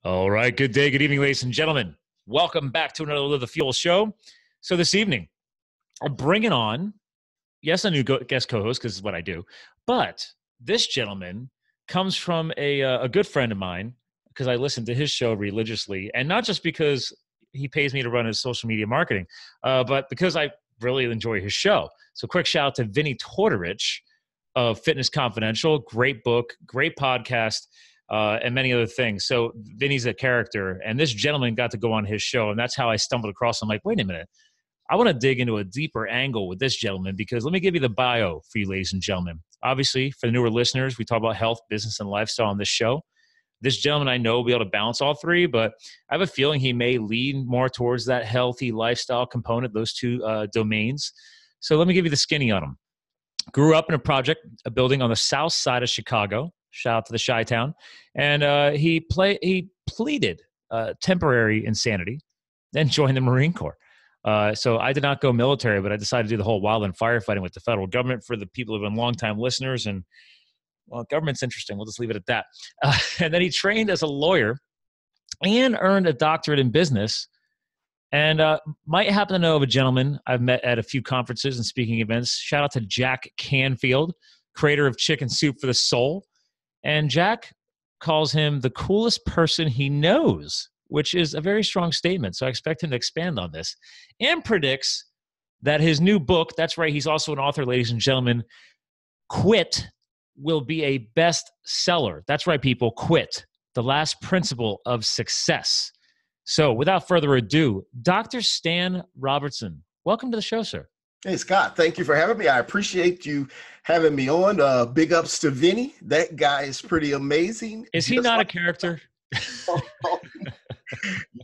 All right. Good day. Good evening, ladies and gentlemen. Welcome back to another Live the Fuel show. So this evening, I'm bringing on, yes, a new guest co-host because it's what I do. But this gentleman comes from a good friend of mine because I listen to his show religiously. And not just because he pays me to run his social media marketing, but because I really enjoy his show. So quick shout out to Vinny Tortorich of Fitness Confidential. Great book, great podcast. And many other things. So Vinny's a character, and this gentleman got to go on his show, and that's how I stumbled across him. I'm like, wait a minute. I want to dig into a deeper angle with this gentleman because let me give you the bio for you, ladies and gentlemen. Obviously, for the newer listeners, we talk about health, business, and lifestyle on this show. This gentleman I know will be able to balance all three, but I have a feeling he may lean more towards that healthy lifestyle component, those two domains. So let me give you the skinny on him. Grew up in a building on the south side of Chicago. Shout out to the Chi-Town. And he pleaded temporary insanity, then joined the Marine Corps. So I did not go military, but I decided to do the whole wildland firefighting with the federal government for the people who have been longtime listeners. And, well, government's interesting. We'll just leave it at that. And then he trained as a lawyer and earned a doctorate in business. And might happen to know of a gentleman I've met at a few conferences and speaking events. Shout out to Jack Canfield, creator of Chicken Soup for the Soul. And Jack calls him the coolest person he knows, which is a very strong statement. So I expect him to expand on this and predicts that his new book, that's right, he's also an author, ladies and gentlemen, Q.U.I.T, will be a bestseller. That's right, people, Q.U.I.T, the last principle of success. So without further ado, Dr. Stan Robertson, welcome to the show, sir. Hey, Scott, thank you for having me. I appreciate you having me on. Big ups to Vinny. That guy is pretty amazing. Is he not a character?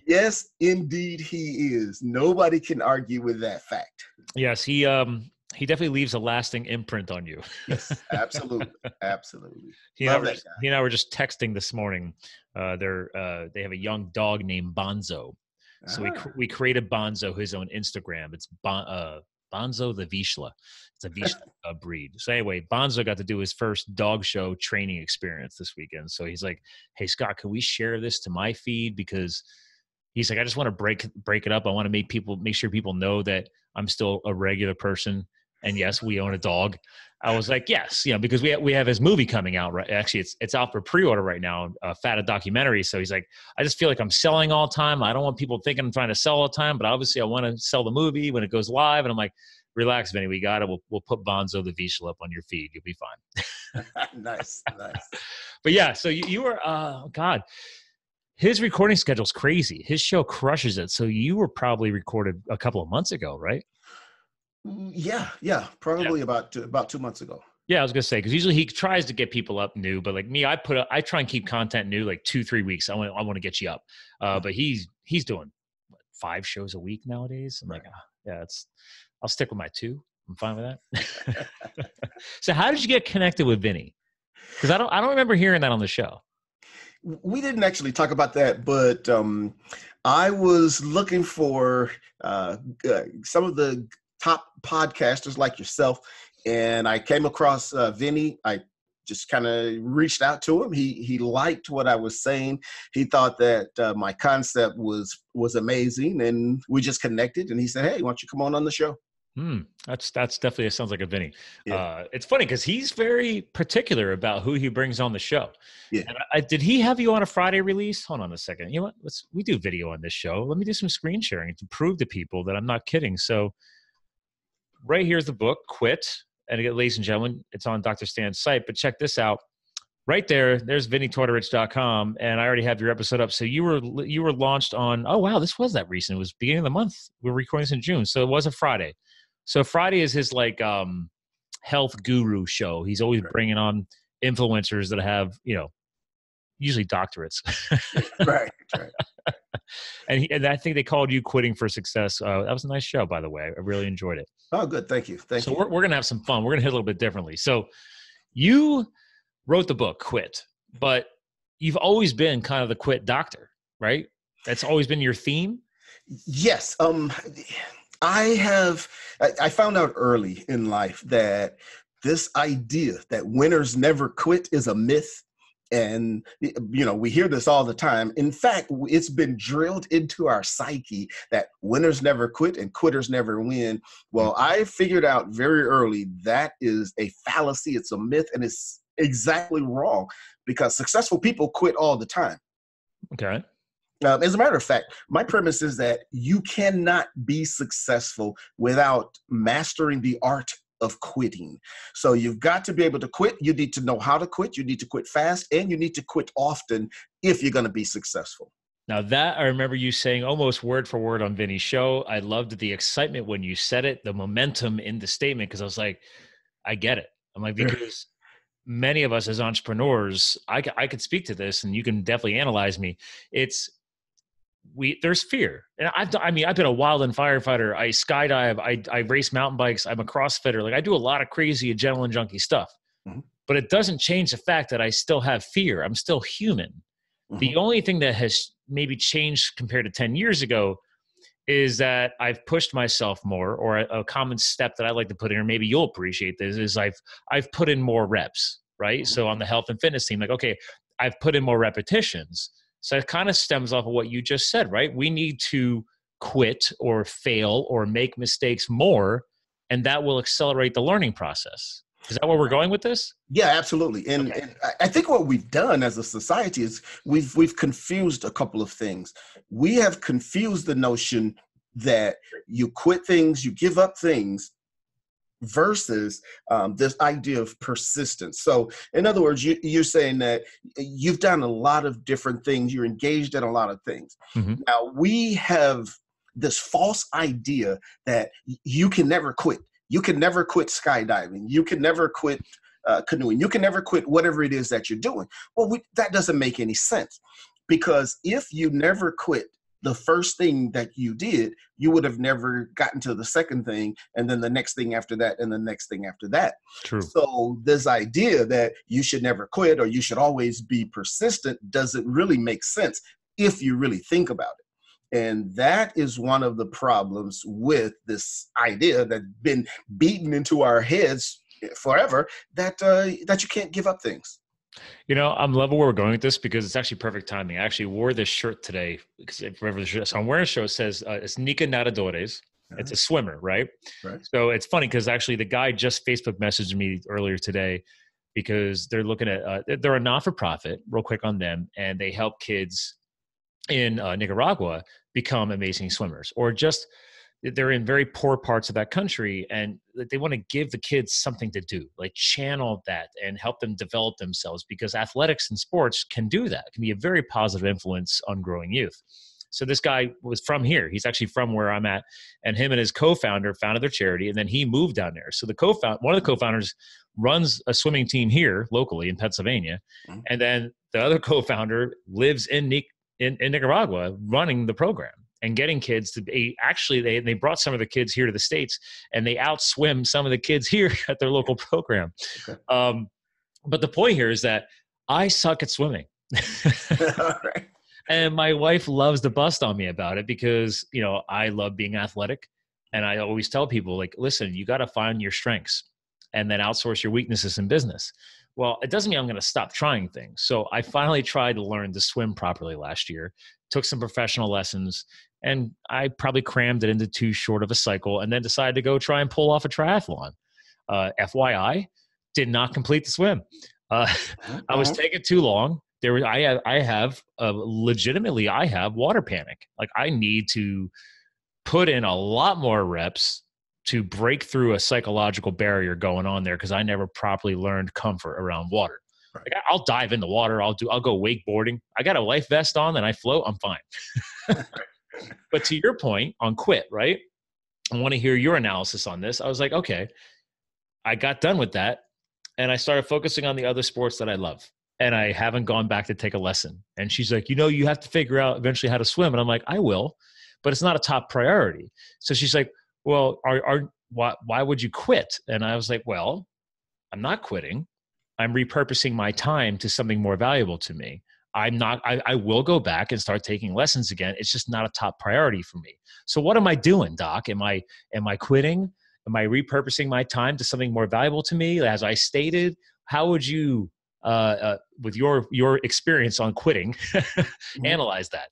Yes, indeed he is. Nobody can argue with that fact. Yes, he definitely leaves a lasting imprint on you. Yes, absolutely. Absolutely. He and I were just texting this morning. They have a young dog named Bonzo. So we created Bonzo, his own Instagram. It's Bonzo the Vizsla. It's a Vizsla breed. So anyway, Bonzo got to do his first dog show training experience this weekend. So he's like, hey, Scott, can we share this to my feed? Because he's like, I just want to break it up. I want to make sure people know that I'm still a regular person. And yes, we own a dog. I was like, yes, because we have his movie coming out, right? Actually, it's out for pre-order right now, Fat a documentary. So he's like, I just feel like I'm selling all the time. I don't want people thinking I'm trying to sell all the time, but obviously I want to sell the movie when it goes live. And I'm like, relax, Vinny, we got it. We'll put Bonzo the Vizsla up on your feed. You'll be fine. Nice. But yeah, so you were, God, his recording schedule's crazy. His show crushes it. So you were probably recorded a couple of months ago, right? Yeah. Probably about 2 months ago. Yeah, I was gonna say because usually he tries to get people up new, but like me, I try and keep content new like 2-3 weeks. I want to get you up, but he's doing 5 shows a week nowadays. I'm like, I'll stick with my 2. I'm fine with that. So how did you get connected with Vinny? Because I don't remember hearing that on the show. We didn't actually talk about that, but I was looking for some of the top podcasters like yourself, and I came across Vinny. I just kind of reached out to him. He liked what I was saying. He thought that my concept was amazing, and we just connected. And he said, "Hey, why don't you come on the show?" That's definitely sounds like a Vinny. Yeah. It's funny because he's very particular about who he brings on the show. Yeah. And did he have you on a Friday release? Hold on a second. You know what? We do video on this show. Let me do some screen sharing to prove to people that I'm not kidding. So right here's the book, Q.U.I.T. And again, ladies and gentlemen, it's on Dr. Stan's site. But check this out. Right there's VinnyTortorich.com, and I already have your episode up. So you were launched on, oh, wow, this was that recent. It was beginning of the month. We're recording this in June. So it was a Friday. So Friday is his like health guru show. He's always bringing on influencers that have, usually doctorates. Right. And I think they called you Quitting for Success. That was a nice show, by the way. I really enjoyed it. Oh, good. Thank you. So we're going to have some fun. We're going to hit a little bit differently. So you wrote the book, Q.U.I.T, but you've always been kind of the quit doctor, right? That's always been your theme? Yes. I found out early in life that this idea that winners never quit is a myth. And, we hear this all the time. In fact, it's been drilled into our psyche that winners never quit and quitters never win. Well, I figured out very early that is a fallacy. It's a myth, and it's exactly wrong, because successful people quit all the time. Okay. As a matter of fact, my premise is that you cannot be successful without mastering the art of quitting. So you've got to be able to quit. You need to know how to quit. You need to quit fast, and you need to quit often if you're going to be successful. Now that I remember you saying almost word for word on Vinny's show. I loved the excitement when you said it, the momentum in the statement, because I was like, I get it. I'm like, because many of us as entrepreneurs, I could speak to this, and you can definitely analyze me. There's fear. And I've been a wildland firefighter. I skydive. I race mountain bikes. I'm a CrossFitter. Like, I do a lot of crazy adrenaline junkie stuff, but it doesn't change the fact that I still have fear. I'm still human. The only thing that has maybe changed compared to 10 years ago is that I've pushed myself more, or a common step that I like to put in, or maybe you'll appreciate this, is I've put in more reps, right? So on the health and fitness team, like, okay, I've put in more repetitions. So it kind of stems off of what you just said, right? We need to quit or fail or make mistakes more, and that will accelerate the learning process. Is that where we're going with this? Yeah, absolutely. And I think what we've done as a society is we've confused a couple of things. We have confused the notion that you quit things, you give up things, versus this idea of persistence. So in other words, you're saying that you've done a lot of different things. You're engaged in a lot of things. Now, we have this false idea that you can never quit. You can never quit skydiving. You can never quit canoeing. You can never quit whatever it is that you're doing. Well, that doesn't make any sense, because if you never quit the first thing that you did, you would have never gotten to the second thing, and then the next thing after that, and the next thing after that. True. So this idea that you should never quit or you should always be persistent doesn't really make sense if you really think about it. And that is one of the problems with this idea that's been beaten into our heads forever, that you can't give up things. I'm loving where we're going with this, because it's actually perfect timing. I actually wore this shirt today, because so I'm wearing a shirt that says it's Nika Nadadores. It's a swimmer, right? So it's funny, because actually the guy just Facebook messaged me earlier today, because they're looking at they're a not-for-profit, real quick on them, and they help kids in Nicaragua become amazing swimmers, or just they're in very poor parts of that country, and they want to give the kids something to do, like channel that and help them develop themselves, because athletics and sports can do that. It can be a very positive influence on growing youth. So this guy was from here. He's actually from where I'm at, and him and his co-founder founded their charity, and then he moved down there. So one of the co-founders runs a swimming team here locally in Pennsylvania, and then the other co-founder lives in Nicaragua running the program and getting kids to be, actually they brought some of the kids here to the States, and they outswim some of the kids here at their local program. Okay. But the point here is that I suck at swimming. Right. And my wife loves to bust on me about it, because, I love being athletic. And I always tell people, like, listen, you got to find your strengths and then outsource your weaknesses in business. Well, it doesn't mean I'm going to stop trying things. So I finally tried to learn to swim properly last year, took some professional lessons, and I probably crammed it into too short of a cycle, and then decided to go try and pull off a triathlon. FYI, did not complete the swim. I was taking too long. I have water panic. Like, I need to put in a lot more reps to break through a psychological barrier going on there, because I never properly learned comfort around water. Right. Like, I'll dive in the water. I'll go wakeboarding. I got a life vest on and I float. I'm fine. But to your point on quit, right? I want to hear your analysis on this. I was like, okay, I got done with that, and I started focusing on the other sports that I love. And I haven't gone back to take a lesson. And she's like, you have to figure out eventually how to swim. And I'm like, I will, but it's not a top priority. So she's like, well, why would you quit? And I was like, well, I'm not quitting. I'm repurposing my time to something more valuable to me. I will go back and start taking lessons again. It's just not a top priority for me. So what am I doing, Doc? Am I quitting? Am I repurposing my time to something more valuable to me? As I stated, how would you with your experience on quitting, Mhm. analyze that.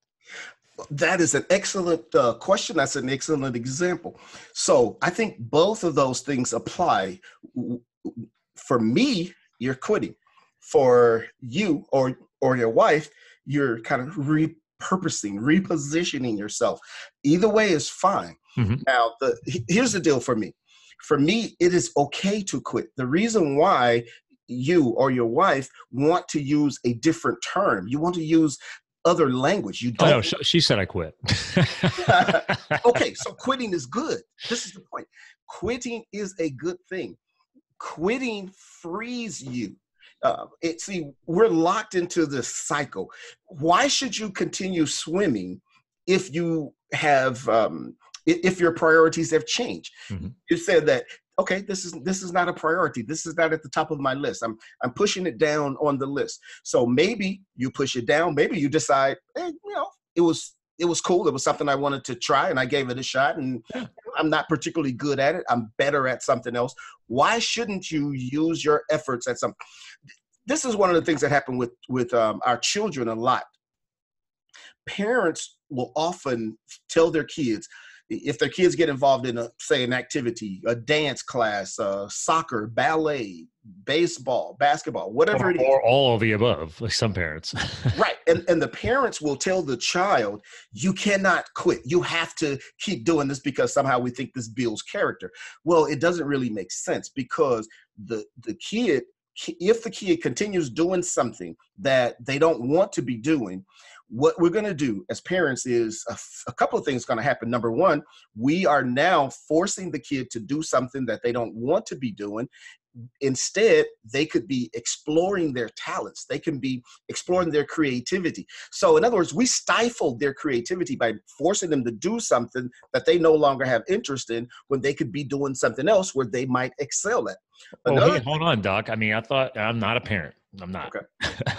That is an excellent question. That's an excellent example. So I think both of those things apply. For me, you're quitting. For you or your wife, you're kind of repurposing, repositioning yourself. Either way is fine. Mm-hmm. Now, here's the deal for me. For me, it is okay to quit. The reason why you or your wife want to use a different term, you want to use other language. You Oh, no, don't. she said I quit. Okay, so quitting is good. This is the point. Quitting is a good thing. Quitting frees you. See, we're locked into this cycle. Why should you continue swimming if you have if your priorities have changed? Mm-hmm. You said that, okay, this is not a priority. This is not at the top of my list. I'm pushing it down on the list. So maybe you push it down. Maybe you decide, hey, it was cool. It was something I wanted to try, and I gave it a shot. And Yeah. I'm not particularly good at it. I'm better at something else. Why shouldn't you use your efforts at something? This is one of the things that happen with our children a lot. Parents will often tell their kids, if their kids get involved in an activity, a dance class, soccer, ballet, baseball, basketball, whatever it is. Or all of the above, like some parents. Right. And the parents will tell the child, you cannot quit. You have to keep doing this because somehow we think this builds character. Well, it doesn't really make sense, because the kid, if the kid continues doing something that they don't want to be doing, what we're going to do as parents is a couple of things going to happen. Number one, we are now forcing the kid to do something that they don't want to be doing. Instead, they could be exploring their talents. They can be exploring their creativity. So in other words, we stifled their creativity by forcing them to do something that they no longer have interest in, when they could be doing something else where they might excel at. Oh, hey, hold on, Doc. I mean, I thought, I'm not a parent. I'm not. Okay.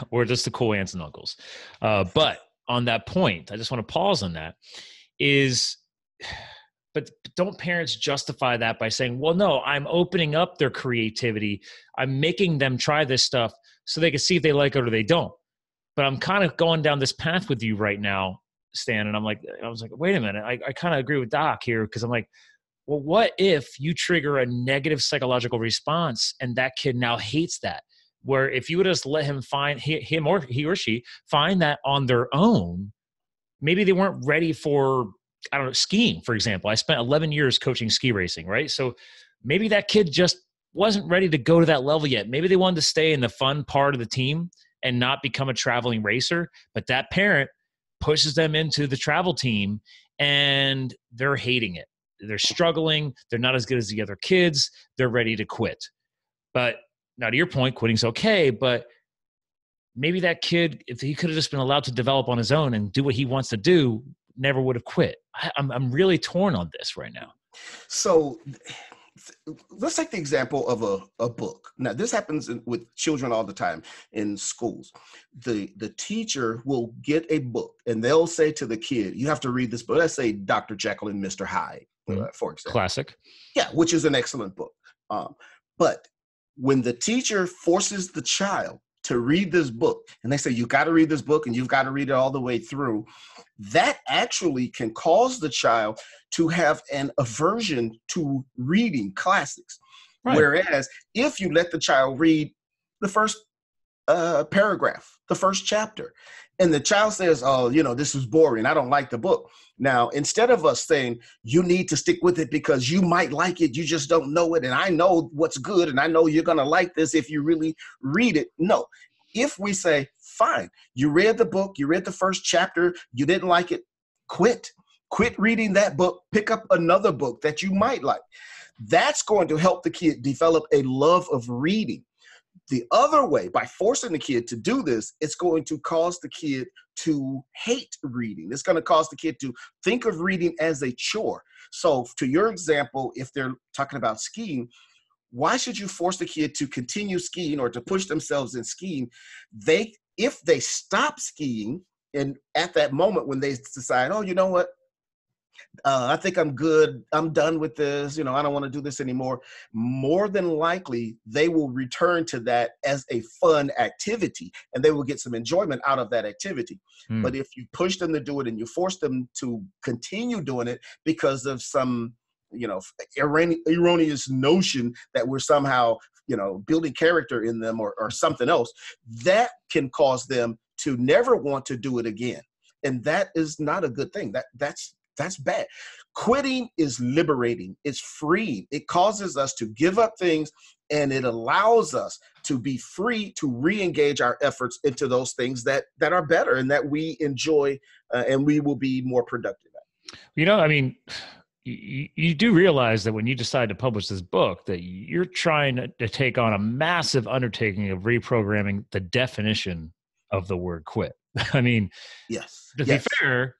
We're just the cool aunts and uncles. But on that point, I just want to pause on that but don't parents justify that by saying, well, no, I'm opening up their creativity. I'm making them try this stuff so they can see if they like it or they don't. But I'm kind of going down this path with you right now, Stan. And I was like, wait a minute. I kind of agree with Doc here, because I'm like, well, what if you trigger a negative psychological response and that kid now hates that? Where if you would just let him find him or he or she find that on their own, maybe they weren't ready for, I don't know, skiing, for example. I spent 11 years coaching ski racing, right? So maybe that kid just wasn't ready to go to that level yet. Maybe they wanted to stay in the fun part of the team and not become a traveling racer. But that parent pushes them into the travel team and they're hating it. They're struggling. They're not as good as the other kids. They're ready to quit. But now, to your point, quitting's okay, but maybe that kid, if he could have just been allowed to develop on his own and do what he wants to do, never would have quit. I'm really torn on this right now. So let's take the example of a book. Now, this happens with children all the time in schools. The teacher will get a book and they'll say to the kid, you have to read this book. Let's say Dr. Jekyll and Mr. Hyde, for example. Classic. Yeah, which is an excellent book. But when the teacher forces the child to read this book, and they say, you got to read this book and you've got to read it all the way through, that actually can cause the child to have an aversion to reading classics. Right. Whereas if you let the child read the first paragraph, the first chapter, and the child says, oh, this is boring, I don't like the book. Now, instead of us saying, you need to stick with it because you might like it, you just don't know it, and I know what's good, and I know you're going to like this if you really read it. No. If we say, fine, you read the book, you read the first chapter, you didn't like it, quit reading that book, pick up another book that you might like. That's going to help the kid develop a love of reading. The other way, by forcing the kid to do this, it's going to cause the kid to hate reading. It's going to cause the kid to think of reading as a chore. So to your example, if they're talking about skiing, why should you force the kid to continue skiing or to push themselves in skiing? If they stop skiing, and at that moment when they decide, oh, you know what? I think I'm good. I'm done with this. I don't want to do this anymore. More than likely, they will return to that as a fun activity, and they will get some enjoyment out of that activity. Hmm. But if you push them to do it and you force them to continue doing it because of some, erroneous notion that we're somehow, building character in them or something else, that can cause them to never want to do it again. And that is not a good thing. That's bad. Quitting is liberating. It's freeing. It causes us to give up things, and it allows us to be free to re-engage our efforts into those things that are better and that we enjoy, and we will be more productive at. I mean, you do realize that when you decide to publish this book, that you're trying to take on a massive undertaking of reprogramming the definition of the word quit. I mean, yes. To be fair,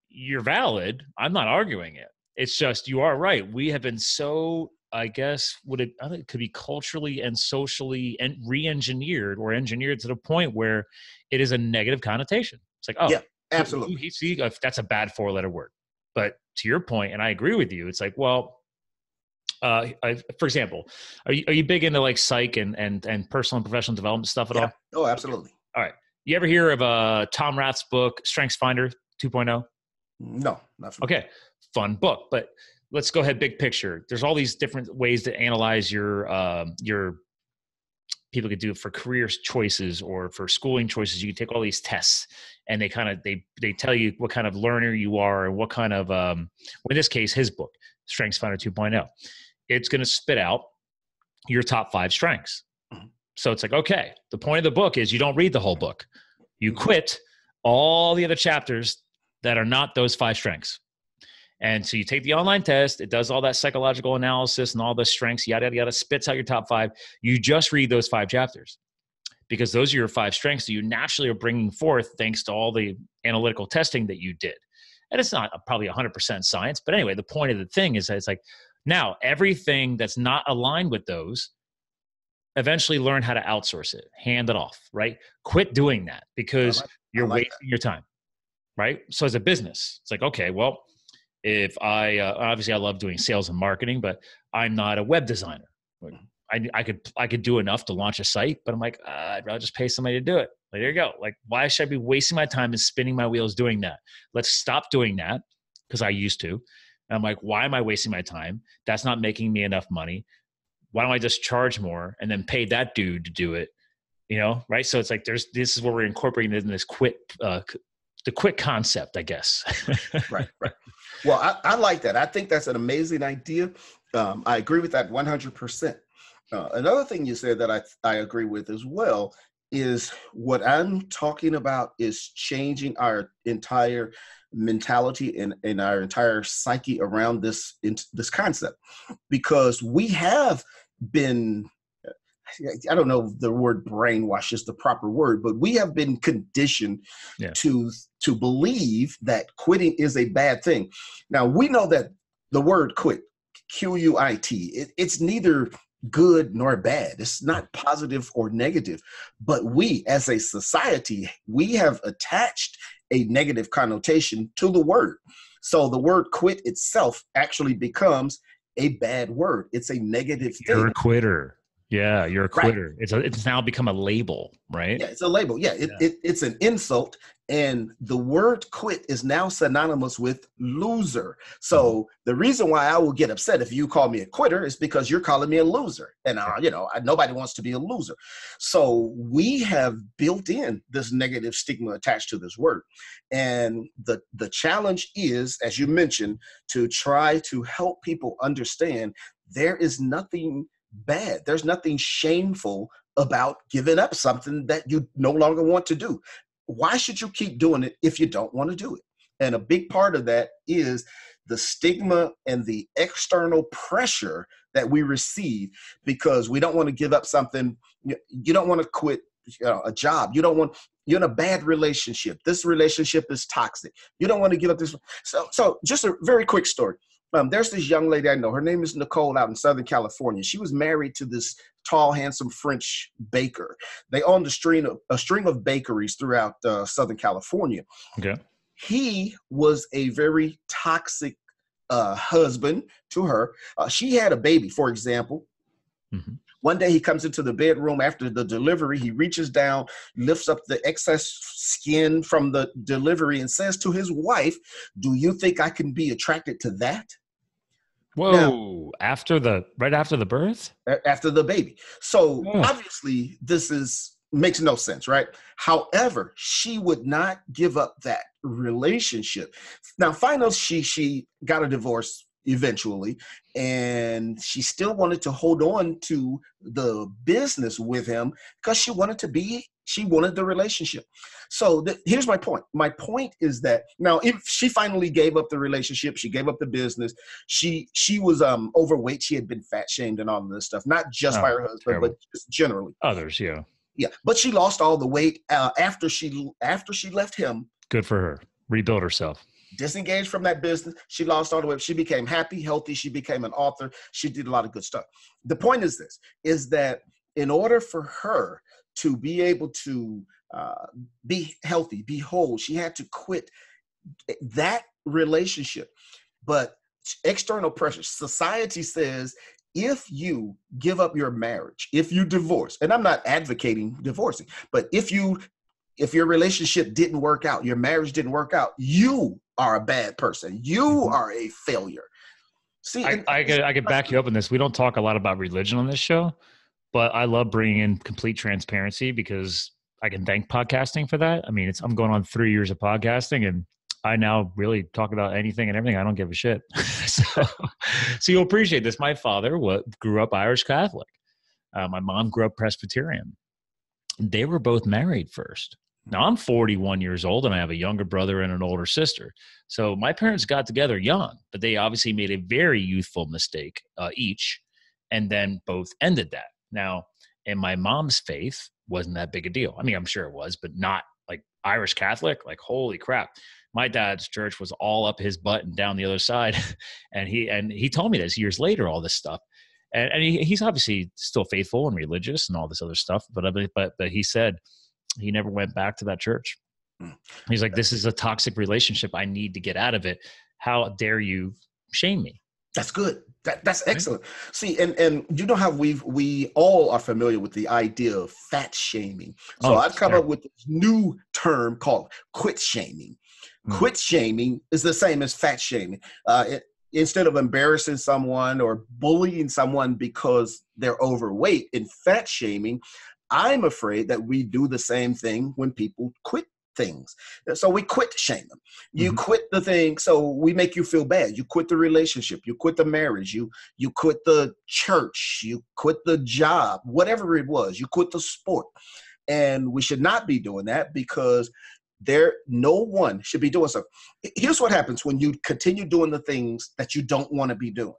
you're valid. I'm not arguing it. It's just, you are right. We have been so, I guess, I think it could be culturally and socially and re-engineered or engineered to the point where it is a negative connotation. It's like, oh, yeah, absolutely. See, that's a bad 4-letter word. But to your point, and I agree with you, it's like, well, for example, are you big into like psych and personal and professional development stuff at all? Oh, absolutely. All right. You ever hear of Tom Rath's book, Strengths Finder 2.0? No, not for Okay, fun book. But let's go ahead, big picture. There's all these different ways to analyze your people could do it for career choices or for schooling choices. You can take all these tests, and they tell you what kind of learner you are and what kind of, in this case, his book, Strengths Finder 2.0. It's going to spit out your top 5 strengths. Mm-hmm. So it's like, okay, the point of the book is you don't read the whole book. You quit all the other chapters that are not those 5 strengths. And so you take the online test, it does all that psychological analysis and all the strengths, yada, yada, yada, spits out your top 5. You just read those 5 chapters because those are your 5 strengths that you naturally are bringing forth thanks to all the analytical testing that you did. And it's not probably 100% science, but anyway, the point of the thing is that it's like, now everything that's not aligned with those, eventually learn how to outsource it, hand it off, right? Quit doing that because you're wasting your time, right? So as a business, it's like, okay, well, if obviously I love doing sales and marketing, but I'm not a web designer. I could do enough to launch a site, but I'm like, I'd rather just pay somebody to do it. Like, there you go. Like, why should I be wasting my time and spinning my wheels doing that? Let's stop doing that because I used to. And I'm like, why am I wasting my time? That's not making me enough money. Why don't I just charge more and then pay that dude to do it? Right? So it's like this is where we're incorporating in this the quit concept, I guess. Right. Well, I like that. I think that's an amazing idea. I agree with that 100%. Another thing you said that I agree with as well is what I'm talking about is changing our entire mentality and our entire psyche around this concept, because we have been, I don't know if the word brainwash is the proper word, but we have been conditioned to believe that quitting is a bad thing. Now, we know that the word quit, Q.U.I.T, it's neither good nor bad. It's not positive or negative, but we as a society, we have attached a negative connotation to the word. So the word quit itself actually becomes a bad word. It's a negative thing. You're a quitter. Yeah, you're a quitter. Right. It's now become a label, right? Yeah, it's a label. Yeah, it's an insult. And the word quit is now synonymous with loser. So the reason why I will get upset if you call me a quitter is because you're calling me a loser. And, nobody wants to be a loser. So we have built in this negative stigma attached to this word. And the challenge is, as you mentioned, to try to help people understand there is nothing bad. There's nothing shameful about giving up something that you no longer want to do. Why should you keep doing it if you don't want to do it? And a big part of that is the stigma and the external pressure that we receive because we don't want to give up something. You don't want to quit a job. You're in a bad relationship. This relationship is toxic. You don't want to give up this. So just a very quick story. There's this young lady I know. Her name is Nicole out in Southern California. She was married to this tall, handsome French baker. They owned a string of bakeries throughout Southern California. Okay. He was a very toxic husband to her. She had a baby, for example. Mm-hmm. One day he comes into the bedroom after the delivery. He reaches down, lifts up the excess skin from the delivery and says to his wife, "Do you think I can be attracted to that?" Whoa, now, right after the birth? After the baby. So obviously this makes no sense, right? However, she would not give up that relationship. Now, finally, she got a divorce eventually, and she still wanted to hold on to the business with him because she wanted the relationship. So here's my point. My point is that now, if she finally gave up the relationship, she gave up the business. She was overweight. She had been fat shamed and all of this stuff, not just by her husband, terrible. But just generally. Others, yeah. Yeah, but she lost all the weight after she left him. Good for her. Rebuild herself. Disengaged from that business. She lost all the weight. She became happy, healthy. She became an author. She did a lot of good stuff. The point is this, is that in order for her to be able to be healthy, be whole, she had to quit that relationship. But external pressure, society says, if you give up your marriage, if you divorce, and I'm not advocating divorcing, but if your relationship didn't work out, your marriage didn't work out, you are a bad person. You are a failure. See, I could back you up on this. We don't talk a lot about religion on this show, but I love bringing in complete transparency because I can thank podcasting for that. I mean, I'm going on 3 years of podcasting, and I now really talk about anything and everything. I don't give a shit. So you'll appreciate this. My father grew up Irish Catholic. My mom grew up Presbyterian. They were both married first. Now I'm 41 years old and I have a younger brother and an older sister. So my parents got together young, but they obviously made a very youthful mistake each, and then both ended that. Now, in my mom's faith, wasn't that big a deal. I mean, I'm sure it was, but not like Irish Catholic, like holy crap. My dad's church was all up his butt and down the other side. And he told me this years later, all this stuff. And he's obviously still faithful and religious and all this other stuff. But he said he never went back to that church. He's like, this is a toxic relationship. I need to get out of it. How dare you shame me? That's good. That's excellent. See, and you know how we all are familiar with the idea of fat shaming. So I've come up with this new term called quit shaming. Quit shaming is the same as fat shaming. Instead of embarrassing someone or bullying someone because they're overweight, in fat shaming, I'm afraid that we do the same thing when people quit things. So we quit shame them. You quit the thing, so we make you feel bad. You quit the relationship, you quit the marriage, you quit the church, you quit the job, whatever it was, you quit the sport. And we should not be doing that because no one should be doing so. Here's what happens when you continue doing the things that you don't want to be doing.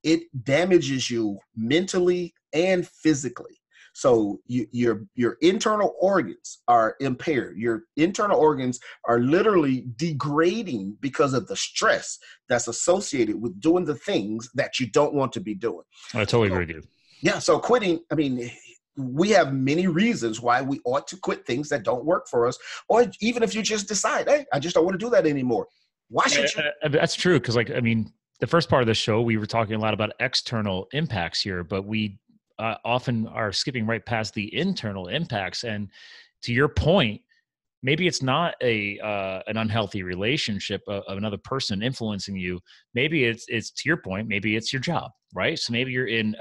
It damages you mentally and physically. So your internal organs are impaired. Your internal organs are literally degrading because of the stress that's associated with doing the things that you don't want to be doing. I totally agree with you. Yeah. So quitting, I mean, we have many reasons why we ought to quit things that don't work for us. Or even if you just decide, hey, I just don't want to do that anymore. Why should you? That's true. Because the first part of the show, we were talking a lot about external impacts here, but we often are skipping right past the internal impacts. And to your point, maybe it's not an unhealthy relationship of another person influencing you. Maybe it's to your point, maybe it's your job, right? So maybe you're in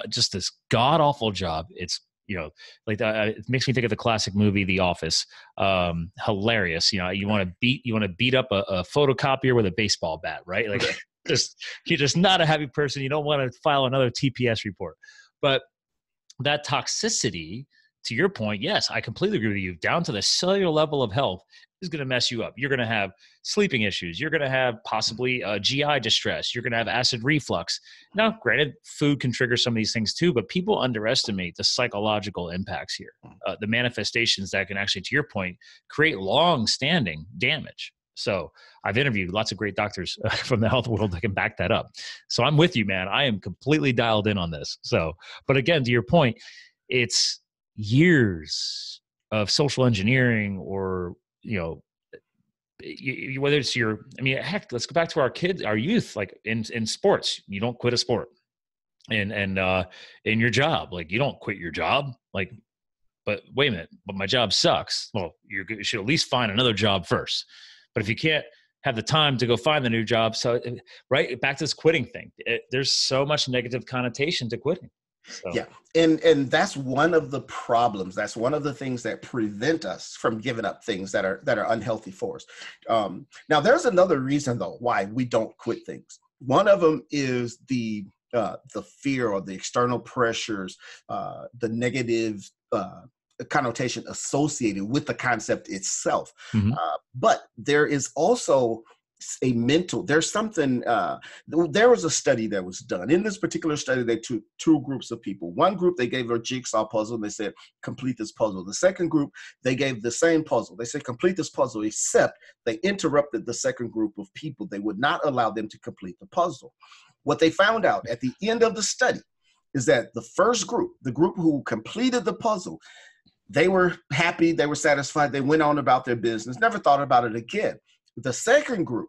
just this god awful job. It's, it makes me think of the classic movie, The Office. Hilarious. You want to beat up a photocopier with a baseball bat, right? Like you're just not a happy person. You don't want to file another TPS report. But that toxicity, to your point, yes, I completely agree with you, down to the cellular level of health is going to mess you up. You're going to have sleeping issues. You're going to have possibly GI distress. You're going to have acid reflux. Now, granted, food can trigger some of these things too, but people underestimate the psychological impacts here, the manifestations that can actually, to your point, create long-standing damage. So I've interviewed lots of great doctors from the health world that can back that up. So I'm with you, man. I am completely dialed in on this. So, but again, to your point, it's years of social engineering or, whether it's heck, let's go back to our kids, our youth, like in sports, you don't quit a sport, and in your job, like you don't quit your job, like, but wait a minute, but my job sucks. Well, you should at least find another job first. But if you can't have the time to go find the new job, so right back to this quitting thing, there's so much negative connotation to quitting. So. Yeah. And that's one of the problems. That's one of the things that prevent us from giving up things that are unhealthy for us. Now, there's another reason, though, why we don't quit things. One of them is the fear or the external pressures, the negative connotation associated with the concept itself. Mm-hmm. But there is also there's something, there was a study that was done. In this particular study, they took two groups of people. One group, they gave a jigsaw puzzle, and they said, complete this puzzle. The second group, they gave the same puzzle. They said, complete this puzzle, except they interrupted the second group of people. They would not allow them to complete the puzzle. What they found out at the end of the study is that the first group, the group who completed the puzzle, they were happy, they were satisfied, they went on about their business, never thought about it again. The second group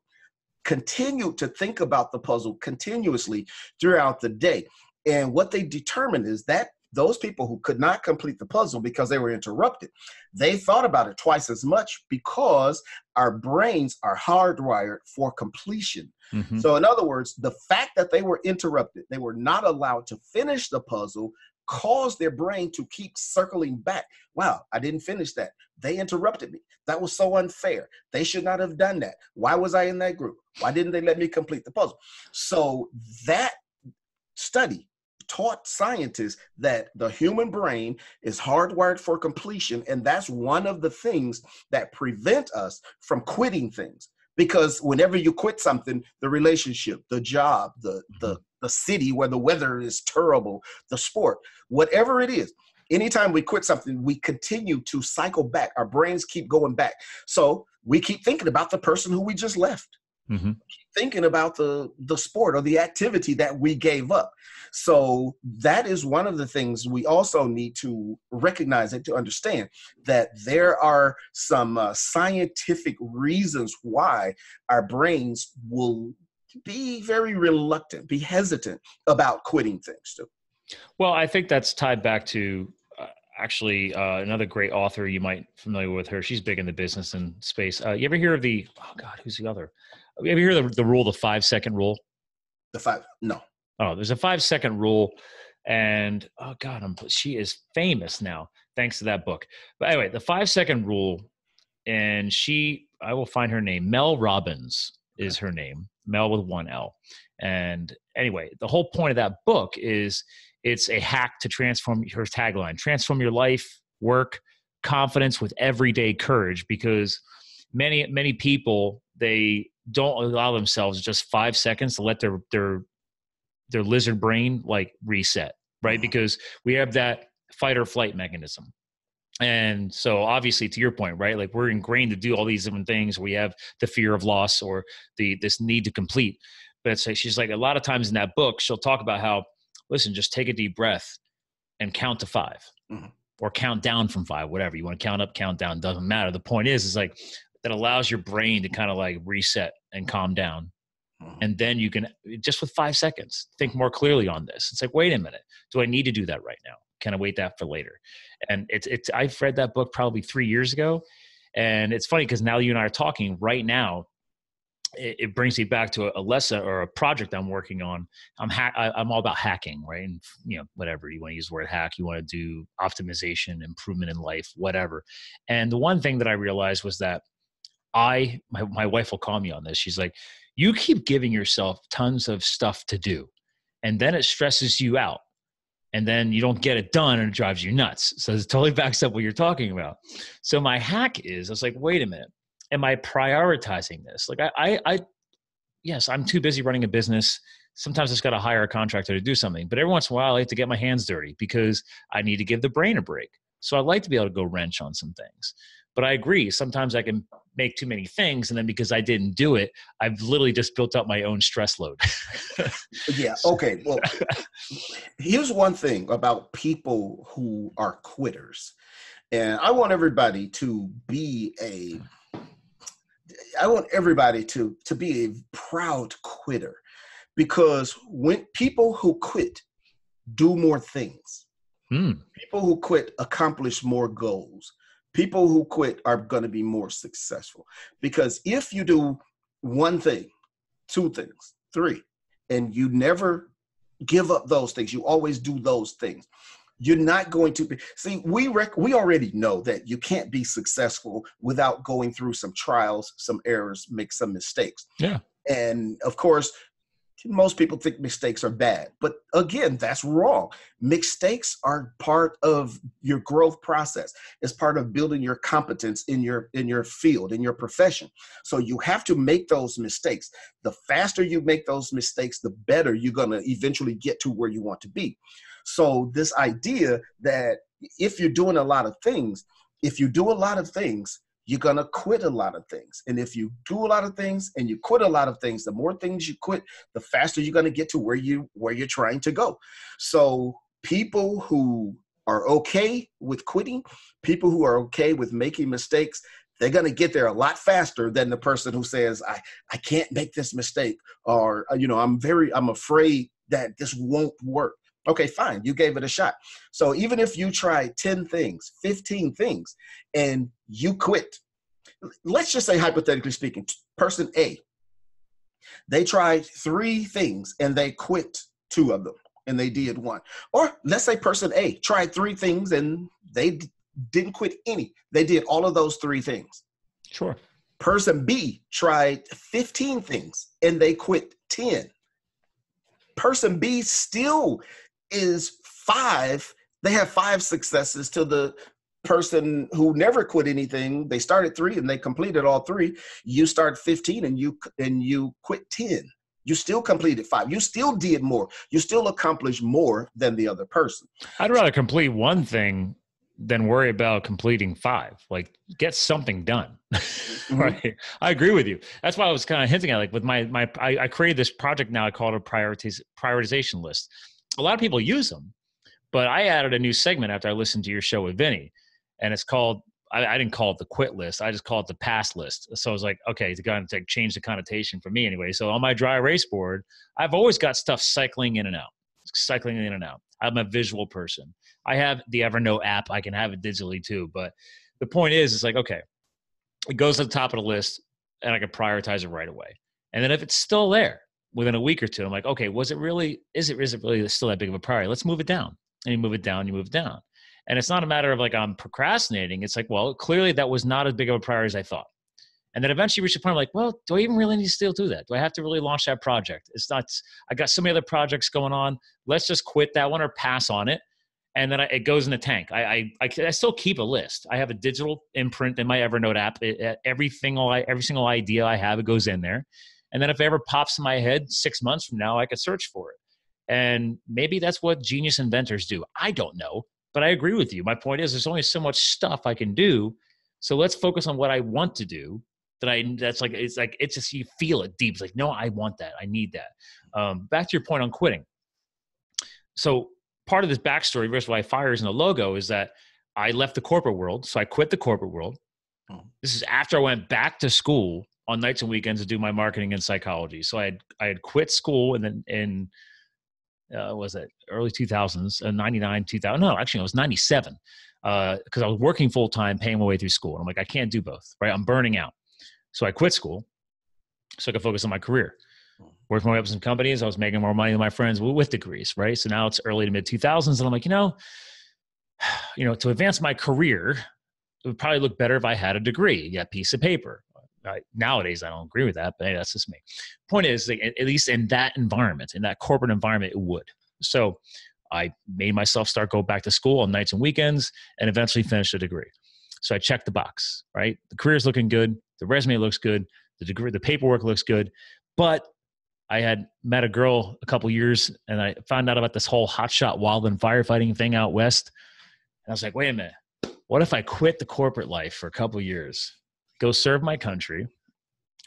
continued to think about the puzzle continuously throughout the day. And what they determined is that those people who could not complete the puzzle because they were interrupted, they thought about it twice as much, because our brains are hardwired for completion. Mm-hmm. So in other words, the fact that they were interrupted, they were not allowed to finish the puzzle, caused their brain to keep circling back. Wow, I didn't finish that. They interrupted me. That was so unfair. They should not have done that. Why was I in that group? Why didn't they let me complete the puzzle? So that study taught scientists that the human brain is hardwired for completion, and that's one of the things that prevent us from quitting things. Because whenever you quit something, the relationship, the job, the city where the weather is terrible, the sport, whatever it is, anytime we quit something, we continue to cycle back. Our brains keep going back. So we keep thinking about the person who we just left. Mm-hmm. Keep thinking about the sport or the activity that we gave up. So that is one of the things we also need to recognize and to understand, that there are some scientific reasons why our brains will be very reluctant, be hesitant about quitting things too. Well, I think that's tied back to another great author. You might be familiar with her. She's big in the business and space. You ever hear of who's the other? You ever hear of the rule, the 5-second rule? No. Oh, there's a 5-second rule, and she is famous now thanks to that book. But anyway, the 5-second rule, and I will find her name. Mel Robbins is her name. Mel with one L. And anyway, the whole point of that book is it's a hack to transform, her tagline, transform your life, work, confidence with everyday courage, because many people, they don't allow themselves just 5 seconds to let their lizard brain like reset, right? Because we have that fight or flight mechanism. And so obviously, to your point, right? Like we're ingrained to do all these different things. We have the fear of loss or this need to complete. But she's like, a lot of times in that book, she'll talk about how, listen, just take a deep breath and count to 5, mm-hmm. or count down from 5, whatever you want to count up, count down, doesn't matter. The point is like that allows your brain to kind of like reset and calm down. Mm-hmm. And then you can, just with 5 seconds, think more clearly on this. It's like, wait a minute, do I need to do that right now? Can I wait that for later? And I've read that book probably 3 years ago. And it's funny because now you and I are talking right now, it brings me back to a lesson or a project I'm working on. I'm all about hacking, right? And whatever you want to use the word hack, you want to do optimization, improvement in life, whatever. And the one thing that I realized was that my wife will call me on this. She's like, you keep giving yourself tons of stuff to do, and then it stresses you out. And then you don't get it done and it drives you nuts. So it totally backs up what you're talking about. So my hack is, I was like, wait a minute. Am I prioritizing this? Like yes, I'm too busy running a business. Sometimes I just got to hire a contractor to do something. But every once in a while, I like to get my hands dirty because I need to give the brain a break. So I like to be able to go wrench on some things. But I agree. Sometimes I can make too many things. And then because I didn't do it, I've literally just built up my own stress load. Yeah. Okay. Well, here's one thing about people who are quitters. And I want everybody to be I want everybody to be a proud quitter, because when people who quit do more things, people who quit accomplish more goals. People who quit are going to be more successful, because if you do one thing, two things, three, and you never give up those things, you always do those things, you're not going to be, see, we already know that you can't be successful without going through some trials, some errors, make some mistakes. Yeah. And of course, most people think mistakes are bad, but again, that's wrong. Mistakes are part of your growth process. It's part of building your competence in your field, in your profession. So you have to make those mistakes. The faster you make those mistakes, the better you're going to eventually get to where you want to be. So this idea that if you're doing a lot of things, you're going to quit a lot of things. And if you do a lot of things and you quit a lot of things, the more things you quit, the faster you're going to get to where you're trying to go. So people who are okay with quitting, people who are okay with making mistakes, they're going to get there a lot faster than the person who says, I can't make this mistake, or, I'm afraid that this won't work. Okay, fine. You gave it a shot. So even if you try 10 things, 15 things, and you quit, let's just say, hypothetically speaking, person A, they tried 3 things and they quit 2 of them and they did 1. Or let's say person A tried 3 things and they didn't quit any. They did all of those 3 things. Sure. Person B tried 15 things and they quit 10. Person B still is 5. They have 5 successes to the person who never quit anything. They started 3 and they completed all 3. You start 15 and you quit 10. You still completed 5. You still did more. You still accomplished more than the other person. I'd rather complete one thing than worry about completing 5. Like, get something done. Right. I agree with you. That's why I was kind of hinting at, like, with I created this project now. I call it a prioritization list. A lot of people use them, but I added a new segment after I listened to your show with Vinny, and it's called, I didn't call it the quit list. I just call it the pass list. So I was like, okay, to kind of change the connotation for me anyway. So on my dry erase board, I've always got stuff cycling in and out. I'm a visual person. I have the Evernote app. I can have it digitally too. But the point is, it's like, okay, it goes to the top of the list and I can prioritize it right away. And then if it's still there within a week or two, I'm like, okay, is it really still that big of a priority? Let's move it down. And you move it down. And it's not a matter of like I'm procrastinating. It's like, well, clearly that was not as big of a priority as I thought. And then eventually reach a point, I'm like, well, do I even really need to still do that? Do I have to really launch that project? It's not, I got so many other projects going on. Let's just quit that one or pass on it. And then it goes in the tank. I still keep a list. I have a digital imprint in my Evernote app. Every single idea I have, it goes in there. And then if it ever pops in my head 6 months from now, I could search for it. And maybe that's what genius inventors do. I don't know, but I agree with you. My point is, there's only so much stuff I can do. So let's focus on what I want to do. It's just, you feel it deep. It's like, no, I want that. I need that. Back to your point on quitting. So part of this backstory, versus why FIRE is in the logo, is that I left the corporate world. So I quit the corporate world. This is after I went back to school on nights and weekends to do my marketing and psychology. So I had quit school, and then in was it early 2000s, 99, 2000? No, actually it was 97, because I was working full time, paying my way through school. And I'm like, I can't do both, right? I'm burning out. So I quit school so I could focus on my career. Worked my way up in some companies. I was making more money than my friends with degrees, right? So now it's early to mid 2000s, and I'm like, to advance my career, it would probably look better if I had a degree, a piece of paper. Nowadays, I don't agree with that, but hey, that's just me. Point is, like, at least in that environment, in that corporate environment, it would. So I made myself start go back to school on nights and weekends, and eventually finish a degree. So I checked the box, right? The career's looking good. The resume looks good. The degree, the paperwork looks good. But I had met a girl a couple years, and I found out about this whole hotshot wildland firefighting thing out west. And I was like, wait a minute. What if I quit the corporate life for a couple years, go serve my country,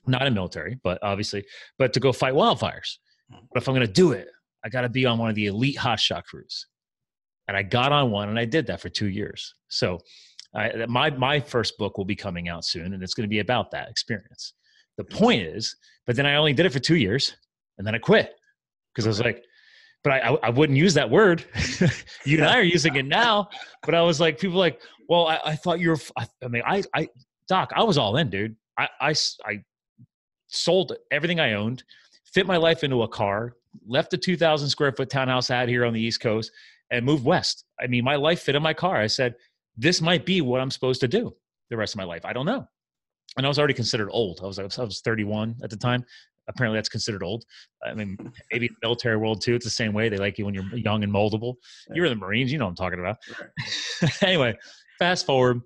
not in military, but to go fight wildfires? But if I'm going to do it, I got to be on one of the elite hotshot crews. And I got on one, and I did that for 2 years. So my first book will be coming out soon, and it's going to be about that experience. The point is, but then I only did it for 2 years and then I quit because I was like, but I wouldn't use that word. You and I are using it now, but I was like, people were like, well, I thought you were, Doc, I was all in, dude. I sold everything I owned, fit my life into a car, left a 2,000 square foot townhouse out here on the East Coast and moved west. I mean, my life fit in my car. I said, this might be what I'm supposed to do the rest of my life. I don't know. And I was already considered old. I was 31 at the time. Apparently that's considered old. I mean, maybe in the military world too, it's the same way. They like you when you're young and moldable. You're in the Marines, you know what I'm talking about. Anyway, fast forward,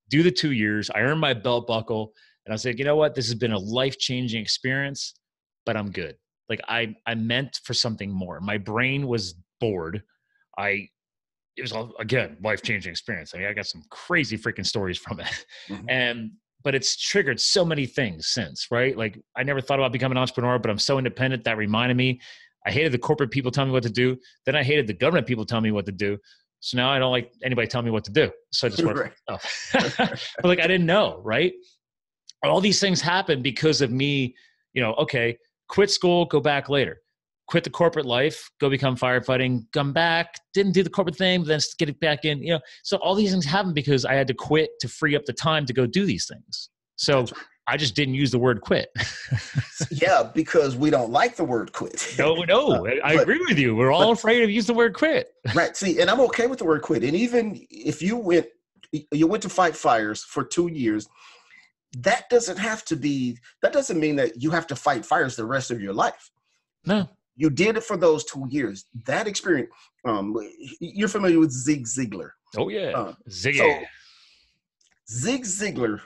do the 2 years. I earned my belt buckle and I said, you know what? This has been a life-changing experience, but I'm good. Like I meant for something more. My brain was bored. It was, again, life-changing experience. I mean, I got some crazy freaking stories from it. But it's triggered so many things since, right? Like I never thought about becoming an entrepreneur, but I'm so independent. That reminded me. I hated the corporate people telling me what to do. Then I hated the government people telling me what to do. So now I don't like anybody telling me what to do. So I just work for myself. But like I didn't know, right? All these things happen because of me, okay, quit school, go back later. Quit the corporate life, go become firefighting, come back, didn't do the corporate thing, but then get it back in, So all these things happen because I had to quit to free up the time to go do these things. So I just didn't use the word quit. Yeah, because we don't like the word quit. No, I agree with you. We're all afraid to use the word quit. Right. See, and I'm okay with the word quit. And even if you went to fight fires for 2 years, that doesn't mean that you have to fight fires the rest of your life. No. You did it for those 2 years. That experience, you're familiar with Zig Ziglar. Oh, yeah. Zig. So Zig Ziglar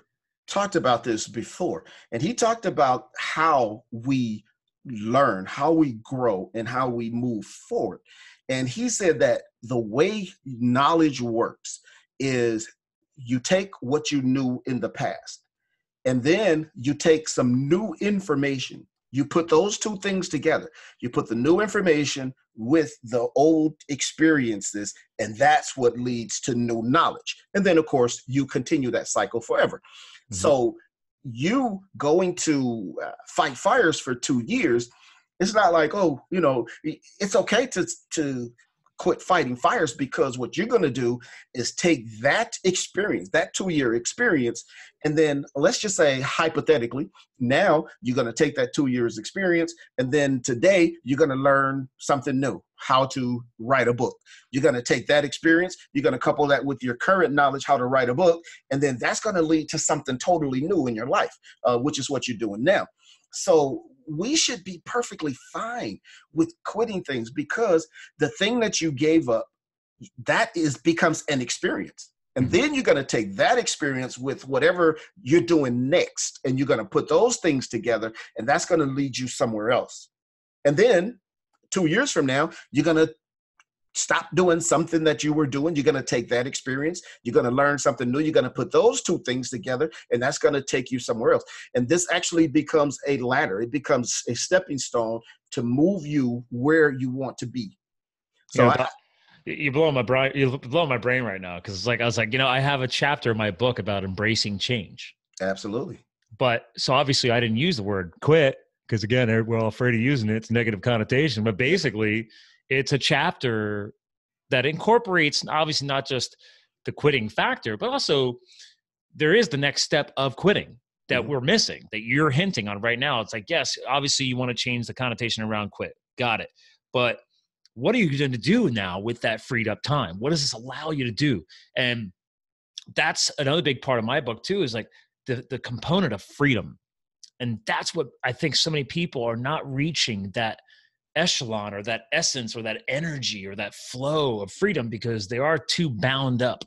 talked about this before, and he talked about how we learn, how we grow, and how we move forward. And he said that the way knowledge works is you take what you knew in the past, and then you take some new information. You put those two things together. You put the new information with the old experiences, and that's what leads to new knowledge. And then, of course, you continue that cycle forever. Mm-hmm. So you going to fight fires for 2 years, it's not like, it's okay to quit fighting fires, because what you're going to do is take that experience, that 2-year experience, and then let's just say hypothetically, now you're going to take that 2 years experience, and then today you're going to learn something new, how to write a book. You're going to take that experience, you're going to couple that with your current knowledge, how to write a book, and then that's going to lead to something totally new in your life, which is what you're doing now. So we should be perfectly fine with quitting things, because the thing that you gave up, becomes an experience. And then you're going to take that experience with whatever you're doing next, and you're going to put those things together, and that's going to lead you somewhere else. And then 2 years from now, you're going to stop doing something that you were doing. You're going to take that experience. You're going to learn something new. You're going to put those two things together, and that's going to take you somewhere else. And this actually becomes a ladder. It becomes a stepping stone to move you where you want to be. So you're blowing my brain. You're blowing my brain right now, because I was like, I have a chapter in my book about embracing change. Absolutely. But so obviously, I didn't use the word quit because, again, we're all afraid of using it. It's a negative connotation. But basically, it's a chapter that incorporates obviously not just the quitting factor, but also there is the next step of quitting that we're missing, that you're hinting on right now. It's like, yes, obviously you want to change the connotation around quit. Got it. But what are you going to do now with that freed up time? What does this allow you to do? And that's another big part of my book too, is like the component of freedom. And that's what I think so many people are not reaching, that echelon or that essence or that energy or that flow of freedom, because they are too bound up.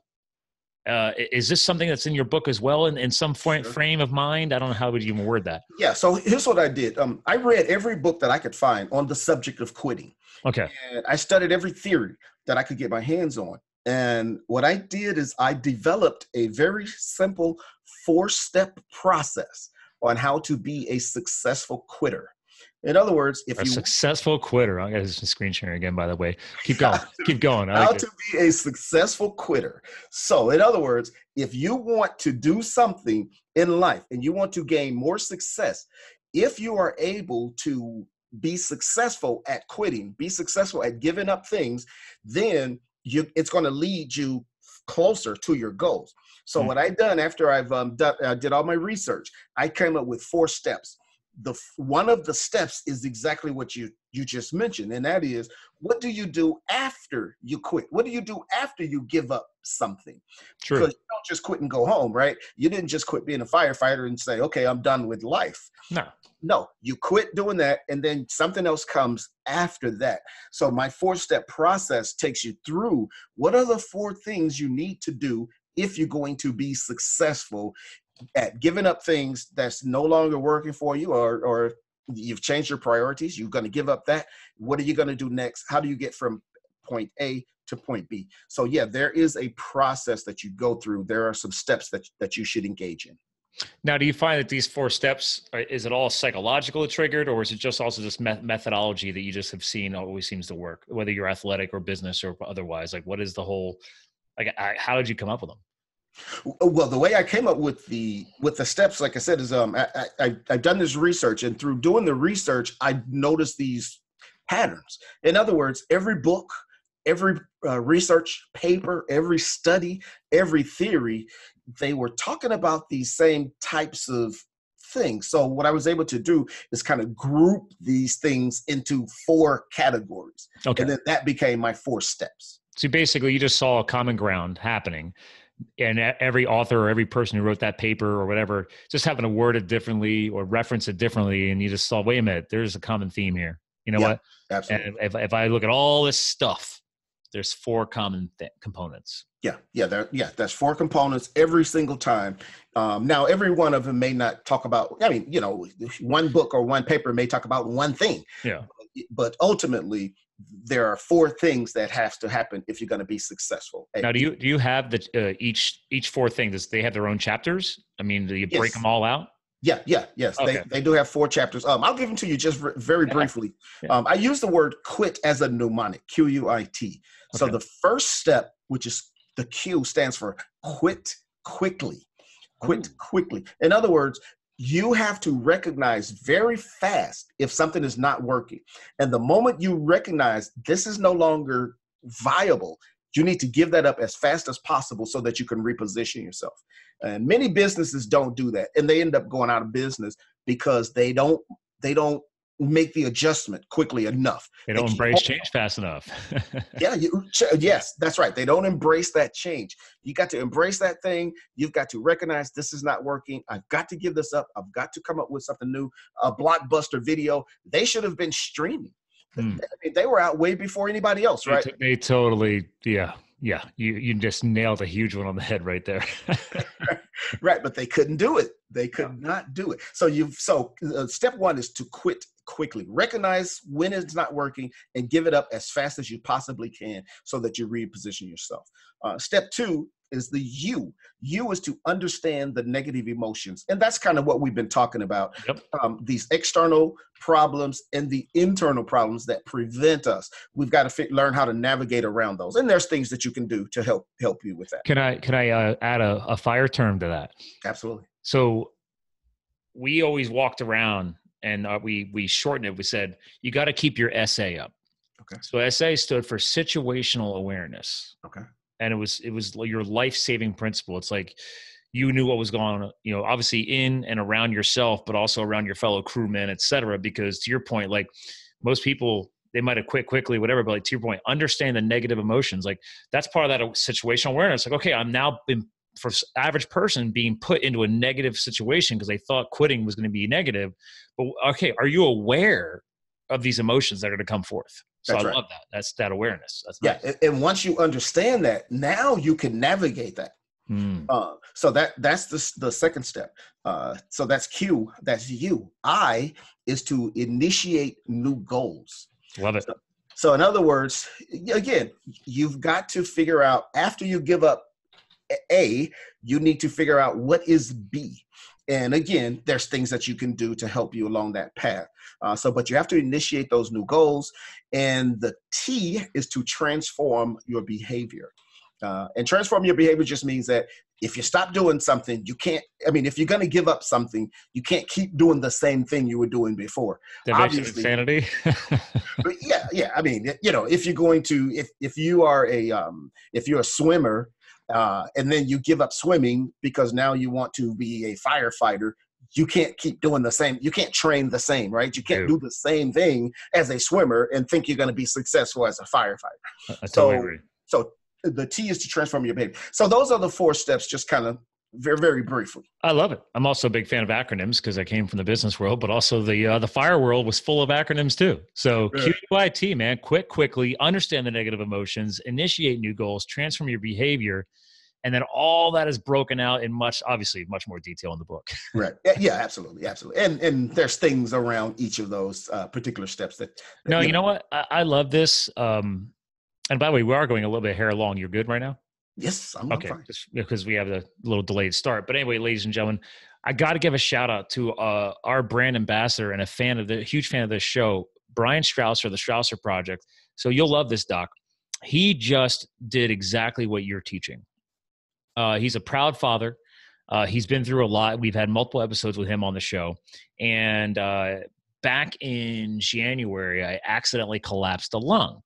Is this something that's in your book as well, in some frame of mind? I don't know how would you even word that. Yeah. So here's what I did. I read every book that I could find on the subject of quitting. Okay. And I studied every theory that I could get my hands on. And what I did is I developed a very simple 4-step process on how to be a successful quitter. In other words, if A you successful quitter. I got this screen sharing again, by the way. Keep going. Keep going. I how like to it. be a successful quitter. So, in other words, if you want to do something in life and you want to gain more success, if you are able to be successful at quitting, be successful at giving up things, then it's going to lead you closer to your goals. So, what I done after I did all my research, I came up with 4 steps. One of the steps is exactly what you just mentioned, and that is, what do you do after you quit? What do you do after you give up something? True. Because you don't just quit and go home, right? You didn't just quit being a firefighter and say, okay, I'm done with life. No, you quit doing that, and then something else comes after that. So my 4-step process takes you through what are the 4 things you need to do if you're going to be successful at giving up things that's no longer working for you, or you've changed your priorities. You're going to give up that. What are you going to do next? How do you get from point A to point B? So yeah, there is a process that you go through. There are some steps that you should engage in. Now, do you find that these 4 steps, is it all psychological triggered, or is it just also this methodology that you just have seen always seems to work, whether you're athletic or business or otherwise? Like, what is the whole, like, how did you come up with them? Well, the way I came up with the steps, like I said, is I've done this research, and through doing the research, I noticed these patterns. In other words, every book, every research paper, every study, every theory, they were talking about these same types of things. So what I was able to do is kind of group these things into 4 categories. Okay. And then that became my 4 steps. So basically, you just saw a common ground happening, and every author or every person who wrote that paper or whatever just happened to word it differently or reference it differently, and you just saw, wait a minute, there's a common theme here. You know what? Absolutely. And if I look at all this stuff, there's 4 common components. That's 4 components every single time. Now, every one of them may not talk about, I mean, one book or one paper may talk about one thing. Yeah. But ultimately, there are 4 things that have to happen if you're going to be successful. Now, do you have the each 4 things? They have their own chapters? I mean, do you break them all out? Yes. Okay. They do have 4 chapters. I'll give them to you just very briefly. Yeah. I use the word quit as a mnemonic, Q.U.I.T. So the first step, which is the Q, stands for quit quickly. Quit quickly. In other words, you have to recognize very fast if something is not working. And the moment you recognize this is no longer viable, you need to give that up as fast as possible so that you can reposition yourself. And many businesses don't do that, and they end up going out of business because they don't make the adjustment quickly enough. They don't embrace change fast enough. Yes, that's right. They don't embrace that change. You got to embrace that thing. You've got to recognize this is not working. I've got to give this up. I've got to come up with something new. A blockbuster video. They should have been streaming. They were out way before anybody else, right? They totally, yeah. You just nailed a huge one on the head right there. Right, but they couldn't do it. They could not do it. So step 1 is to quit quickly. Recognize when it's not working and give it up as fast as you possibly can so that you reposition yourself. Step 2 is the U. U is to understand the negative emotions. And that's kind of what we've been talking about. Yep. These external problems and the internal problems that prevent us. We've got to learn how to navigate around those. And there's things that you can do to help you with that. Can I add a fire term to that? Absolutely. So we always walked around and we shortened it. We said, you got to keep your SA up. Okay. So SA stood for situational awareness. Okay. And it was your life-saving principle. It's like you knew what was going on, obviously in and around yourself, but also around your fellow crewmen, et cetera. Because to your point, like most people, they might have quit quickly, whatever, but like to your point, understand the negative emotions. Like that's part of that situational awareness. Like, okay, I'm now for average person being put into a negative situation because they thought quitting was going to be negative. But okay, are you aware of these emotions that are going to come forth? So I love that. That's that awareness. That's nice. And once you understand that, now you can navigate that. So that's the second step. So that's Q. That's U. I is to initiate new goals. Love it. So in other words, again, you've got to figure out after you give up A, you need to figure out what is B. And again, there's things that you can do to help you along that path. But you have to initiate those new goals. And the T is to transform your behavior. And transform your behavior just means that if you stop doing something, you can't, if you're going to give up something, you can't keep doing the same thing you were doing before. Obviously, insanity. But yeah. If you're going to, if you're a swimmer, and then you give up swimming because now you want to be a firefighter, you can't keep doing the same. You can't train the same, right? You can't do the same thing as a swimmer and think you're going to be successful as a firefighter. I totally agree. So the T is to transform your behavior. So those are the 4 steps, just kind of very, very briefly. I love it. I'm also a big fan of acronyms because I came from the business world, but also the fire world was full of acronyms too. So Q.U.I.T, man, quickly, understand the negative emotions, initiate new goals, transform your behavior. And then all that is broken out in much more detail in the book. Right. Yeah, absolutely. And there's things around each of those particular steps that you know what? I love this. And by the way, we are going a little bit hair long. You're good right now? Yes, I'm okay. Fine. Just because we have a little delayed start. But anyway, ladies and gentlemen, I got to give a shout out to our brand ambassador and a huge fan of this show, Brian Strausser, the Strausser Project. So you'll love this, Doc. He just did exactly what you're teaching. He's a proud father. He's been through a lot. We've had multiple episodes with him on the show. And back in January, I accidentally collapsed a lung.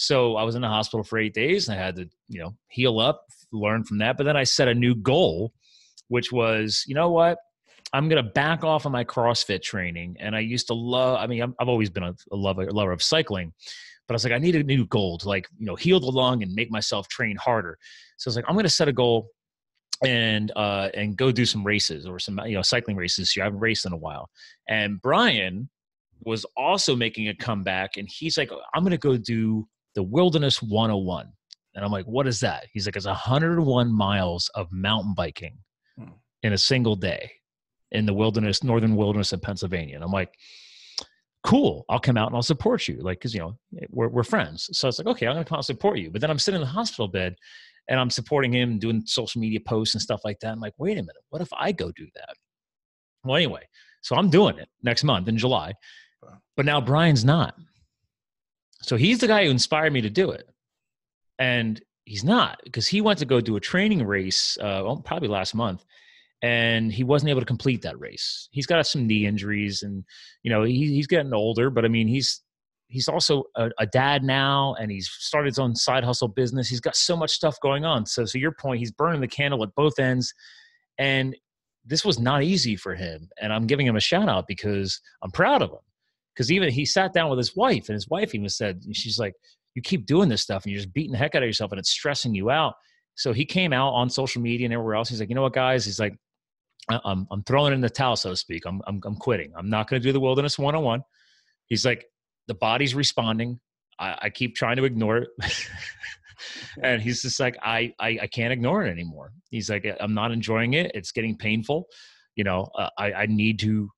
So I was in the hospital for 8 days and I had to, heal up, learn from that. But then I set a new goal, which was, you know what? I'm going to back off on my CrossFit training. And I used to love, I've always been a lover of cycling, but I was like, I need a new goal to heal the lung and make myself train harder. So I was like, I'm going to set a goal and go do some races or some, cycling races. I haven't raced in a while. And Brian was also making a comeback and he's like, I'm going to go do the Wilderness 101. And I'm like, what is that? He's like, it's 101 miles of mountain biking in a single day in the wilderness, northern wilderness of Pennsylvania. And I'm like, cool, I'll come out and I'll support you. Like, cause we're friends. So it's like, okay, I'm going to come out and support you. But then I'm sitting in the hospital bed and I'm supporting him doing social media posts and stuff like that. I'm like, wait a minute, what if I go do that? Well, anyway, so I'm doing it next month in July, but now Brian's not. So he's the guy who inspired me to do it. And he's not, because he went to go do a training race, probably last month. And he wasn't able to complete that race. He's got some knee injuries and, he's getting older, but he's also a dad now and he's started his own side hustle business. He's got so much stuff going on. So your point, he's burning the candle at both ends. And this was not easy for him. And I'm giving him a shout out because I'm proud of him. Because even he sat down with his wife and his wife even said, she's like, you keep doing this stuff and you're just beating the heck out of yourself and it's stressing you out. So he came out on social media and everywhere else. He's like, you know what, guys? He's like, I'm throwing in the towel, so to speak. I'm quitting. I'm not going to do the Wilderness 101. He's like, the body's responding. I keep trying to ignore it. And he's just like, I can't ignore it anymore. He's like, I'm not enjoying it. It's getting painful. I need to,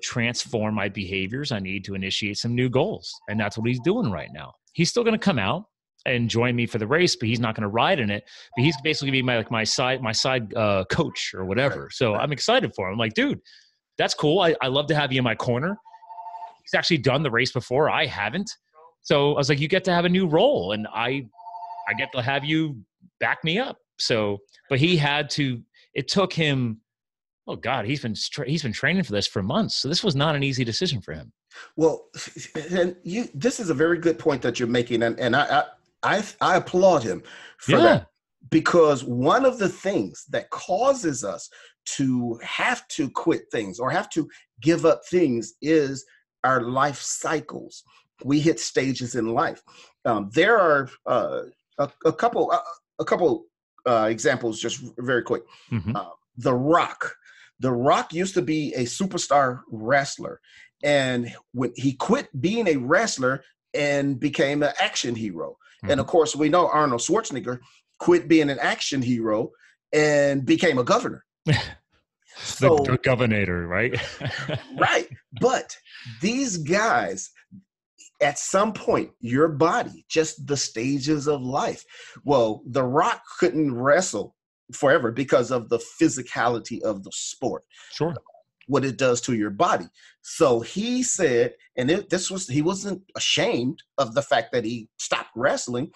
transform my behaviors. I need to initiate some new goals. And that's what he's doing right now. He's still going to come out and join me for the race, but he's not going to ride in it. But he's basically be my side coach or whatever. So I'm excited for him. I'm like, dude, that's cool. I love to have you in my corner. He's actually done the race before. I haven't. So I was like, you get to have a new role and I get to have you back me up. So, but it took him, oh God, he's been training for this for months. So this was not an easy decision for him. Well, and this is a very good point that you're making. And I applaud him for that, because one of the things that causes us to have to quit things or have to give up things is our life cycles. We hit stages in life. There are a couple examples, just very quick. Mm-hmm. The Rock used to be a superstar wrestler, and when he quit being a wrestler and became an action hero. Mm-hmm. And of course, we know Arnold Schwarzenegger quit being an action hero and became a governor. The governor, right? Right. But these guys, at some point, your body, just the stages of life. Well, The Rock couldn't wrestle forever because of the physicality of the sport, Sure. what it does to your body. So he said, and he wasn't ashamed of the fact that he stopped wrestling.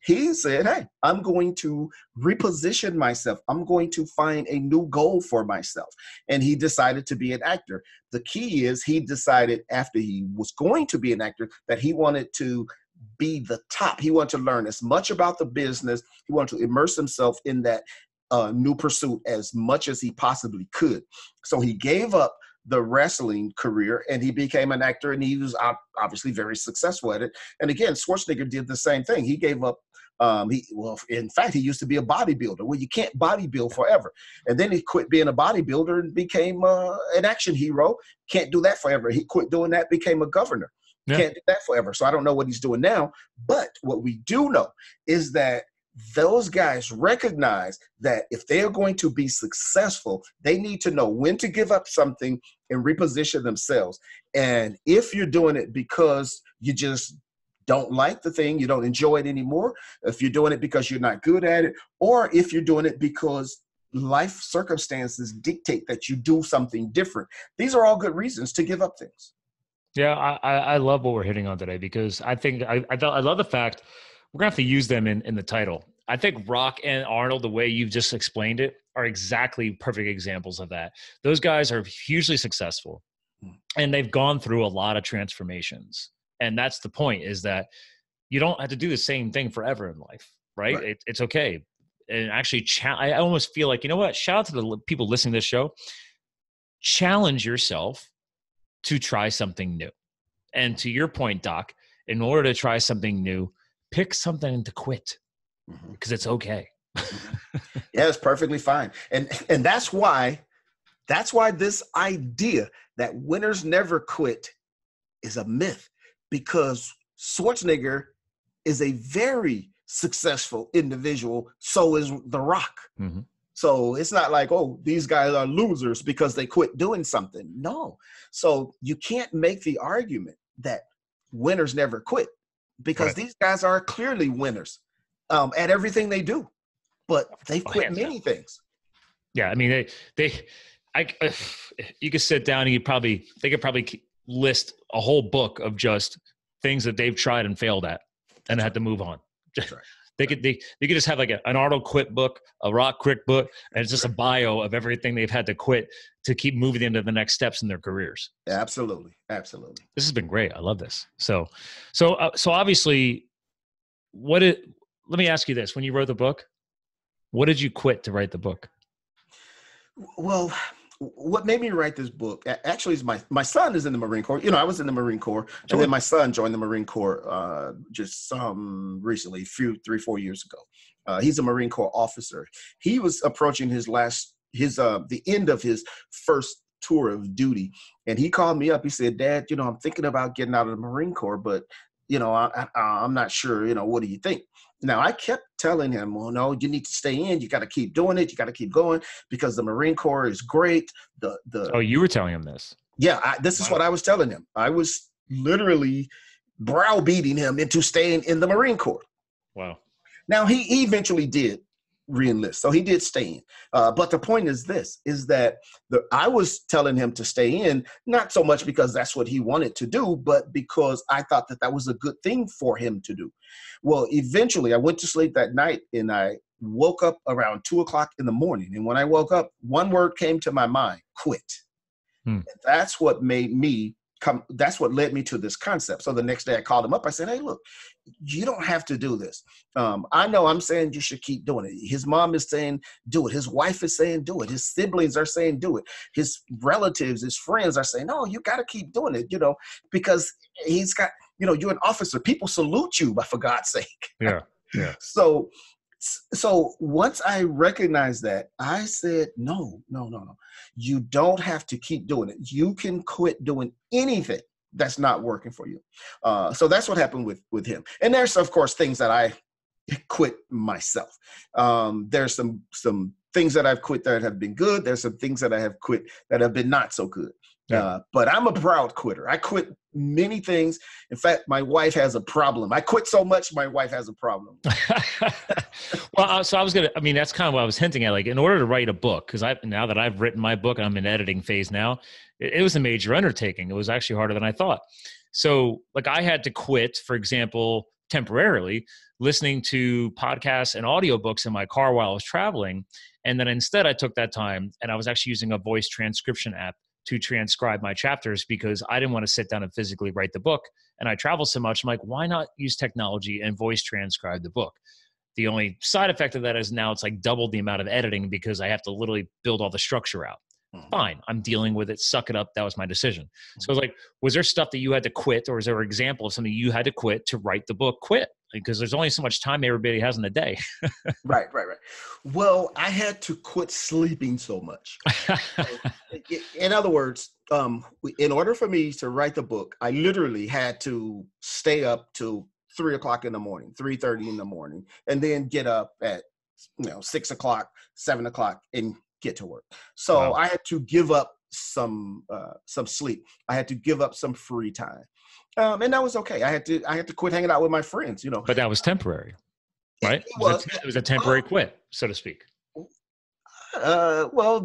He said, hey, I'm going to reposition myself. I'm going to find a new goal for myself. And he decided to be an actor. The key is he decided after he was going to be an actor that he wanted to be the top. He wanted to learn as much about the business. He wanted to immerse himself in that new pursuit as much as he possibly could. So he gave up the wrestling career and he became an actor, and he was obviously very successful at it. And again, Schwarzenegger did the same thing. He gave up. In fact, he used to be a bodybuilder. Well, you can't bodybuild forever. And then he quit being a bodybuilder and became an action hero. Can't do that forever. He quit doing that, became a governor. Yeah. Can't do that forever. So I don't know what he's doing now. But what we do know is that those guys recognize that if they are going to be successful, they need to know when to give up something and reposition themselves. And if you're doing it because you just don't like the thing, you don't enjoy it anymore, if you're doing it because you're not good at it, or if you're doing it because life circumstances dictate that you do something different, these are all good reasons to give up things. Yeah, I love what we're hitting on today, because I think I love the fact we're gonna have to use them in the title. I think Rock and Arnold, the way you've just explained it, are exactly perfect examples of that. Those guys are hugely successful, and they've gone through a lot of transformations. And that's the point, is that you don't have to do the same thing forever in life, right? It's okay. And actually, I almost feel like, you know what? Shout out to the people listening to this show. Challenge yourself to try something new. And to your point, Doc, in order to try something new, pick something to quit, because it's okay. Yeah, it's perfectly fine. And that's why this idea that winners never quit is a myth, because Schwarzenegger is a very successful individual. So is The Rock. Mm-hmm. So it's not like, oh, these guys are losers because they quit doing something. No. So you can't make the argument that winners never quit, because these guys are clearly winners at everything they do, but they've quit many things. Yeah. I mean, you could sit down and they could probably list a whole book of just things that they've tried and failed at and had to move on. That's right. They could just have like an Arnold quit book, a Rock quit book, and it's just a bio of everything they've had to quit to keep moving into the next steps in their careers. Absolutely. Absolutely. This has been great. I love this. So obviously, let me ask you this. When you wrote the book, what did you quit to write the book? Well, what made me write this book actually is my son is in the Marine Corps. You know, I was in the Marine Corps, and then my son joined the Marine Corps just recently, 3-4 years ago. He's a Marine Corps officer. He was approaching the end of his first tour of duty, and he called me up. He said, "Dad, you know, I'm thinking about getting out of the Marine Corps, but you know, I'm not sure. You know, what do you think?" Now, I kept telling him, well, no, you need to stay in. You got to keep doing it. You got to keep going, because the Marine Corps is great. Oh, you were telling him this? Yeah, this is what I was telling him. I was literally browbeating him into staying in the Marine Corps. Wow. Now, he eventually did re-enlist, so he did stay in. But the point is this, is that I was telling him to stay in, not so much because that's what he wanted to do, but because I thought that was a good thing for him to do. Well, eventually I went to sleep that night, and I woke up around 2:00 in the morning. And when I woke up, one word came to my mind: quit. And that's what made me that's what led me to this concept. So the next day I called him up. I said, "Hey, look, you don't have to do this. I know I'm saying you should keep doing it. His mom is saying do it. His wife is saying do it. His siblings are saying do it. His relatives, his friends are saying, no, you got to keep doing it, you know, because he's got, you know, you're an officer. People salute you, but for God's sake." Yeah. Yeah. So once I recognized that, I said, no. You don't have to keep doing it. You can quit doing anything that's not working for you. So that's what happened with him. And there's, of course, things that I quit myself. There's some things that I've quit that have been good. There's some things that I have quit that have been not so good. Yeah. But I'm a proud quitter. I quit many things. In fact, my wife has a problem. I quit so much, my wife has a problem. Well, so I was I mean, that's kind of what I was hinting at. Like, in order to write a book, because now that I've written my book and I'm in editing phase now, it was a major undertaking. It was actually harder than I thought. So, like, I had to quit, for example, temporarily listening to podcasts and audiobooks in my car while I was traveling. And then instead, I took that time and I was actually using a voice transcription app to transcribe my chapters because I didn't want to sit down and physically write the book. And I travel so much. I'm like, why not use technology and voice transcribe the book? The only side effect of that is now it's like double the amount of editing because I have to literally build all the structure out. Fine, I'm dealing with it. Suck it up. That was my decision. So I was like, was there stuff that you had to quit, or is there an example of something you had to quit to write the book? Quit, because there's only so much time everybody has in a day. Right. Well, I had to quit sleeping so much. In other words, in order for me to write the book, I literally had to stay up till 3 o'clock in the morning, 3:30 in the morning, and then get up at 6 o'clock, 7 o'clock, and get to work. So Wow. I had to give up some sleep. I had to give up some free time, and that was okay. I had to quit hanging out with my friends. But that was temporary, right? It was a temporary quit, so to speak. Well,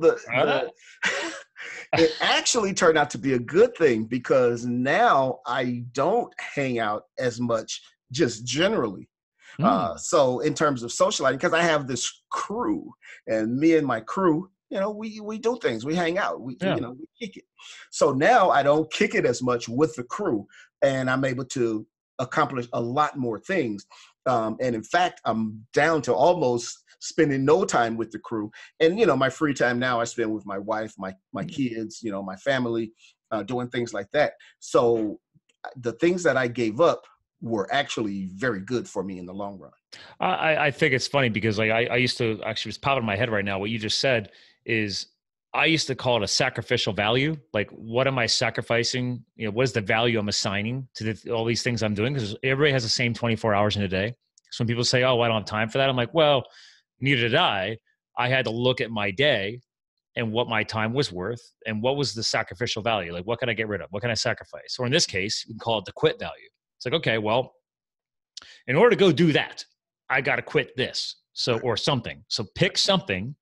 it actually turned out to be a good thing because now I don't hang out as much just generally. So in terms of socializing, because I have this crew, and me and my crew, we do things, we hang out, we kick it. So now I don't kick it as much with the crew, and I'm able to accomplish a lot more things. And in fact, I'm down to almost spending no time with the crew. And, my free time now I spend with my wife, my kids, my family, doing things like that. So the things that I gave up were actually very good for me in the long run. I think it's funny because I used to actually, it's popping in my head right now. What you just said is I used to call it a sacrificial value. Like, what am I sacrificing? What is the value I'm assigning to all these things I'm doing? Because everybody has the same 24 hours in a day. So when people say, oh, I don't have time for that, I'm like, well, neither did I. I had to look at my day and what my time was worth and what was the sacrificial value. Like, what can I get rid of? What can I sacrifice? Or in this case, we can call it the quit value. It's like, okay, well, in order to go do that, I got to quit this. So, or something. So pick something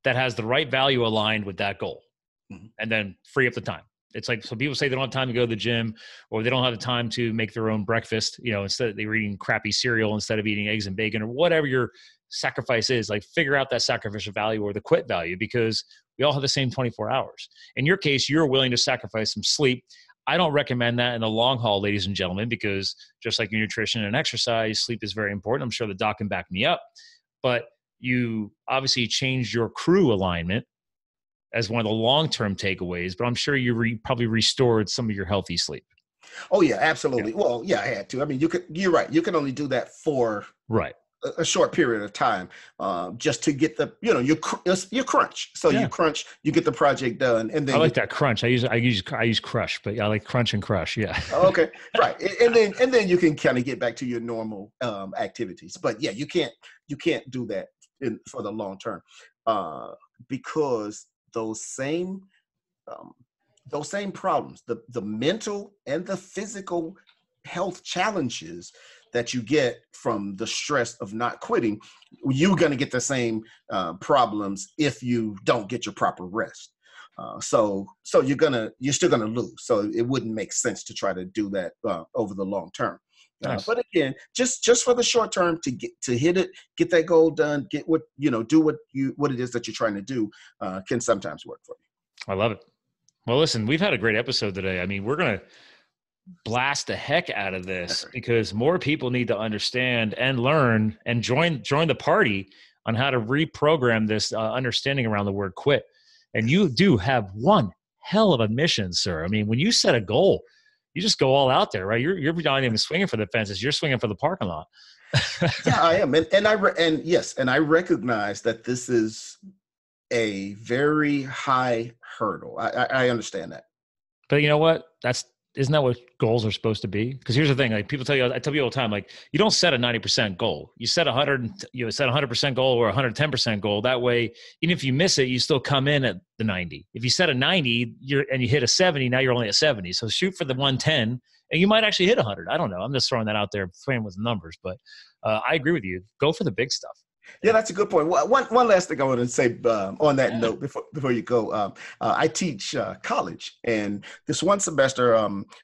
that has the right value aligned with that goal, and then free up the time. It's like, so people say they don't have time to go to the gym, or they don't have the time to make their own breakfast. Instead they're eating crappy cereal instead of eating eggs and bacon, or whatever your sacrifice is. Like, figure out that sacrificial value or the quit value, because we all have the same 24 hours. In your case, you're willing to sacrifice some sleep. I don't recommend that in the long haul, ladies and gentlemen, because just like your nutrition and exercise, sleep is very important. I'm sure the doc can back me up, but you obviously changed your crew alignment as one of the long-term takeaways, but I'm sure you probably restored some of your healthy sleep. Oh yeah, absolutely. Yeah. Well, yeah, I had to. I mean, you're right. You can only do that for a short period of time, just to get the, you crunch. So you crunch, you get the project done, and then I like that crunch. I use crush, but I like crunch and crush. Yeah. Okay. Right. And then you can kind of get back to your normal activities. But yeah, you can't do that for the long term, because those same problems, the mental and the physical health challenges that you get from the stress of not quitting, you're going to get the same problems if you don't get your proper rest. So you're still gonna lose. So it wouldn't make sense to try to do that over the long term. Nice. But again, just for the short term, to hit it, get that goal done, get what do what it is that you're trying to do, can sometimes work for you. I love it. Well, listen, we've had a great episode today. I mean, we're gonna blast the heck out of this because more people need to understand and learn and join the party on how to reprogram this understanding around the word quit. And you do have one hell of a mission, sir. I mean, when you set a goal, you just go all out there, right? You're not even swinging for the fences. You're swinging for the parking lot. Yeah, I am. And I recognize that this is a very high hurdle. I understand that. But you know what? That's isn't that what goals are supposed to be? Because here's the thing, like people tell you, I tell people all the time, like you don't set a 90% goal. You set 100% goal or 110% goal. That way, even if you miss it, you still come in at the 90. If you set a 90 and you hit a 70, now you're only at 70. So shoot for the 110 and you might actually hit 100. I don't know. I'm just throwing that out there, playing with numbers, but I agree with you. Go for the big stuff. Yeah, that's a good point. One last thing I want to say on that note before you go. I teach college, and this one semester,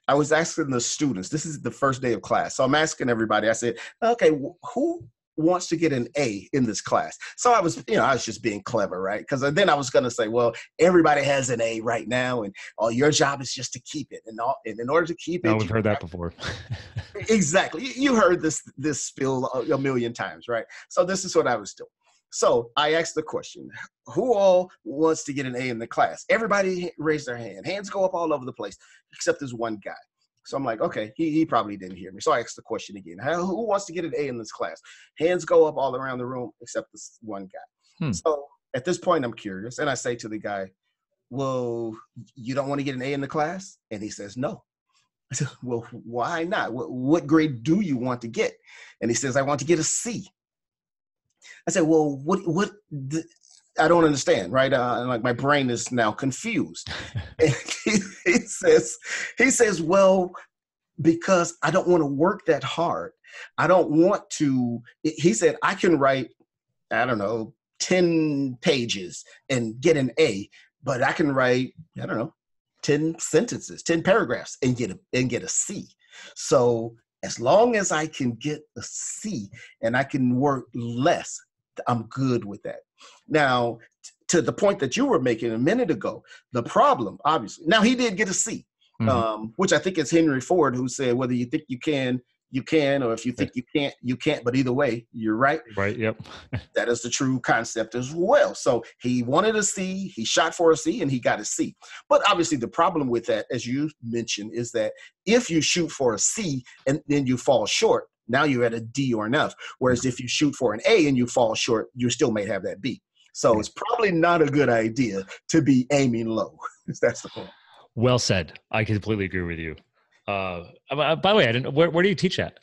I was asking the students. This is the first day of class, so I'm asking everybody. I said, "Okay, who wants to get an A in this class?" So I was just being clever, right? Because then I was going to say, "Well, everybody has an A right now, and your job is just to keep it, and in order to keep it." Oh, we've heard that before. Exactly. You heard this spiel a million times, right? So this is what I was doing. So I asked the question, who all wants to get an A in the class? Everybody raised their hand. Hands go up all over the place, except this one guy. So I'm like, okay, he probably didn't hear me. So I asked the question again. Who wants to get an A in this class? Hands go up all around the room, except this one guy. So at this point, I'm curious. And I say to the guy, well, you don't want to get an A in the class? And he says, no. I said, well, why not? What grade do you want to get? And he says, I want to get a C. I said, well, what I don't understand, right? Like my brain is now confused. And he says, well, because I don't want to work that hard. I don't want to, he said, I can write, I don't know, 10 pages and get an A, but I can write, I don't know, 10 sentences, 10 paragraphs and get a C. So as long as I can get a C and I can work less, I'm good with that. Now, to the point that you were making a minute ago, the problem, obviously, now he did get a C, which I think is Henry Ford, who said, whether you think you can, or if you think you can't, but either way, you're right. Right, yep. That is the true concept as well. So he wanted a C, he shot for a C, and he got a C. But obviously the problem with that, as you mentioned, is that if you shoot for a C and then you fall short, now you're at a D or an F. Whereas if you shoot for an A and you fall short, you still may have that B. So it's probably not a good idea to be aiming low. That's the point. Well said. I completely agree with you. By the way, I didn't. Where do you teach at?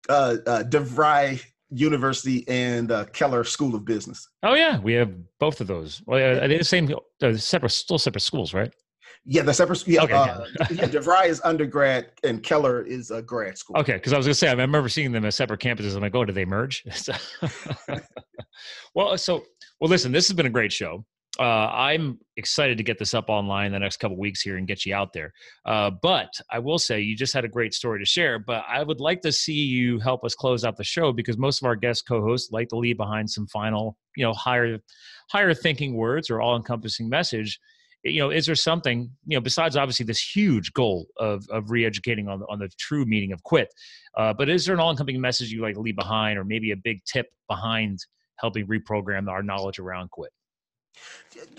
DeVry University and Keller School of Business. Oh yeah, we have both of those. Well, are they the same? Still separate schools, right? Yeah, the separate. Yeah, okay, DeVry is undergrad and Keller is a grad school. Okay, because I was going to say I remember seeing them as separate campuses. I'm like, oh, did they merge? Well, listen, this has been a great show. I'm excited to get this up online the next couple of weeks here and get you out there. But I will say you just had a great story to share, but I would like to see you help us close out the show because most of our guest co-hosts like to leave behind some final, higher thinking words or all-encompassing message. Is there something, besides obviously this huge goal of re-educating on the true meaning of quit, but is there an all-encompassing message you like to leave behind or maybe a big tip behind helping reprogram our knowledge around quit?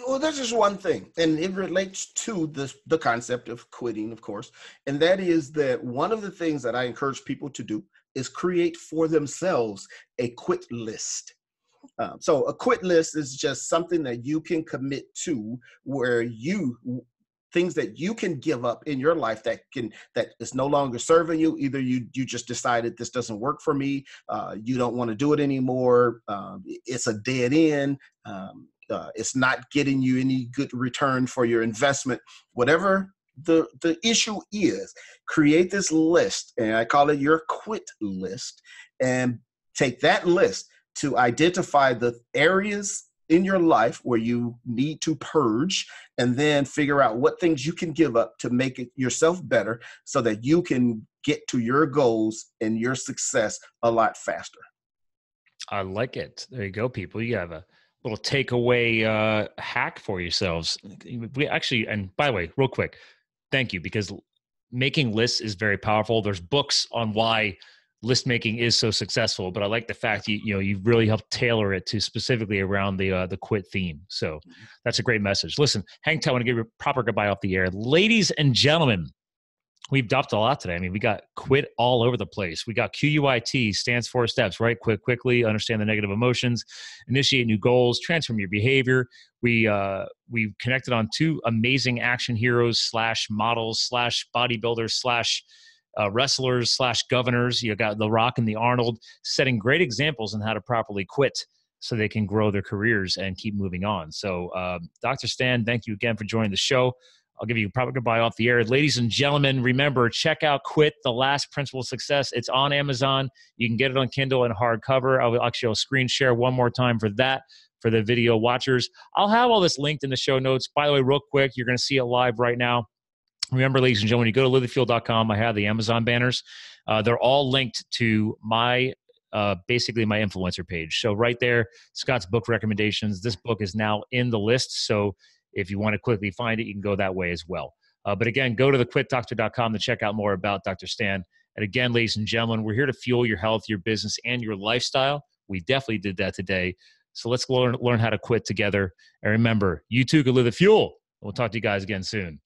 Well, there's just one thing, and it relates to the concept of quitting, of course, and that is that one of the things that I encourage people to do is create for themselves a quit list. So a quit list is just something that you can commit to where things that you can give up in your life that is no longer serving you. Either you just decided this doesn't work for me. You don't want to do it anymore. It's a dead end. It's not getting you any good return for your investment. Whatever the issue is, create this list, and I call it your quit list, and take that list to identify the areas in your life where you need to purge, and then figure out what things you can give up to make it yourself better so that you can get to your goals and your success a lot faster. I like it. There you go, people. You have a little takeaway hack for yourselves. We actually, and by the way, real quick, thank you, because making lists is very powerful. There's books on why list making is so successful, but I like the fact you really helped tailor it to specifically around the quit theme. So that's a great message. Listen, hang tight. I want to give you a proper goodbye off the air. Ladies and gentlemen, we've dropped a lot today. I mean, we got quit all over the place. We got Q.U.I.T, stands for steps, right? Quit quickly, understand the negative emotions, initiate new goals, transform your behavior. We connected on two amazing action heroes slash models slash bodybuilders slash wrestlers slash governors. You got The Rock and the Arnold setting great examples on how to properly quit so they can grow their careers and keep moving on. So Dr. Stan, thank you again for joining the show. I'll give you a proper goodbye off the air. Ladies and gentlemen, remember, check out Quit, The Last Principle of Success. It's on Amazon. You can get it on Kindle and hardcover. I'll screen share one more time for that, for the video watchers. I'll have all this linked in the show notes. By the way, real quick, you're going to see it live right now. Remember, ladies and gentlemen, when you go to livethefuel.com, I have the Amazon banners. They're all linked to my basically my influencer page. So right there, Scott's book recommendations. This book is now in the list. So if you want to quickly find it, you can go that way as well. But again, go to thequitdoctor.com to check out more about Dr. Stan. And again, ladies and gentlemen, we're here to fuel your health, your business, and your lifestyle. We definitely did that today. So let's learn how to quit together. And remember, you too can live the fuel. We'll talk to you guys again soon.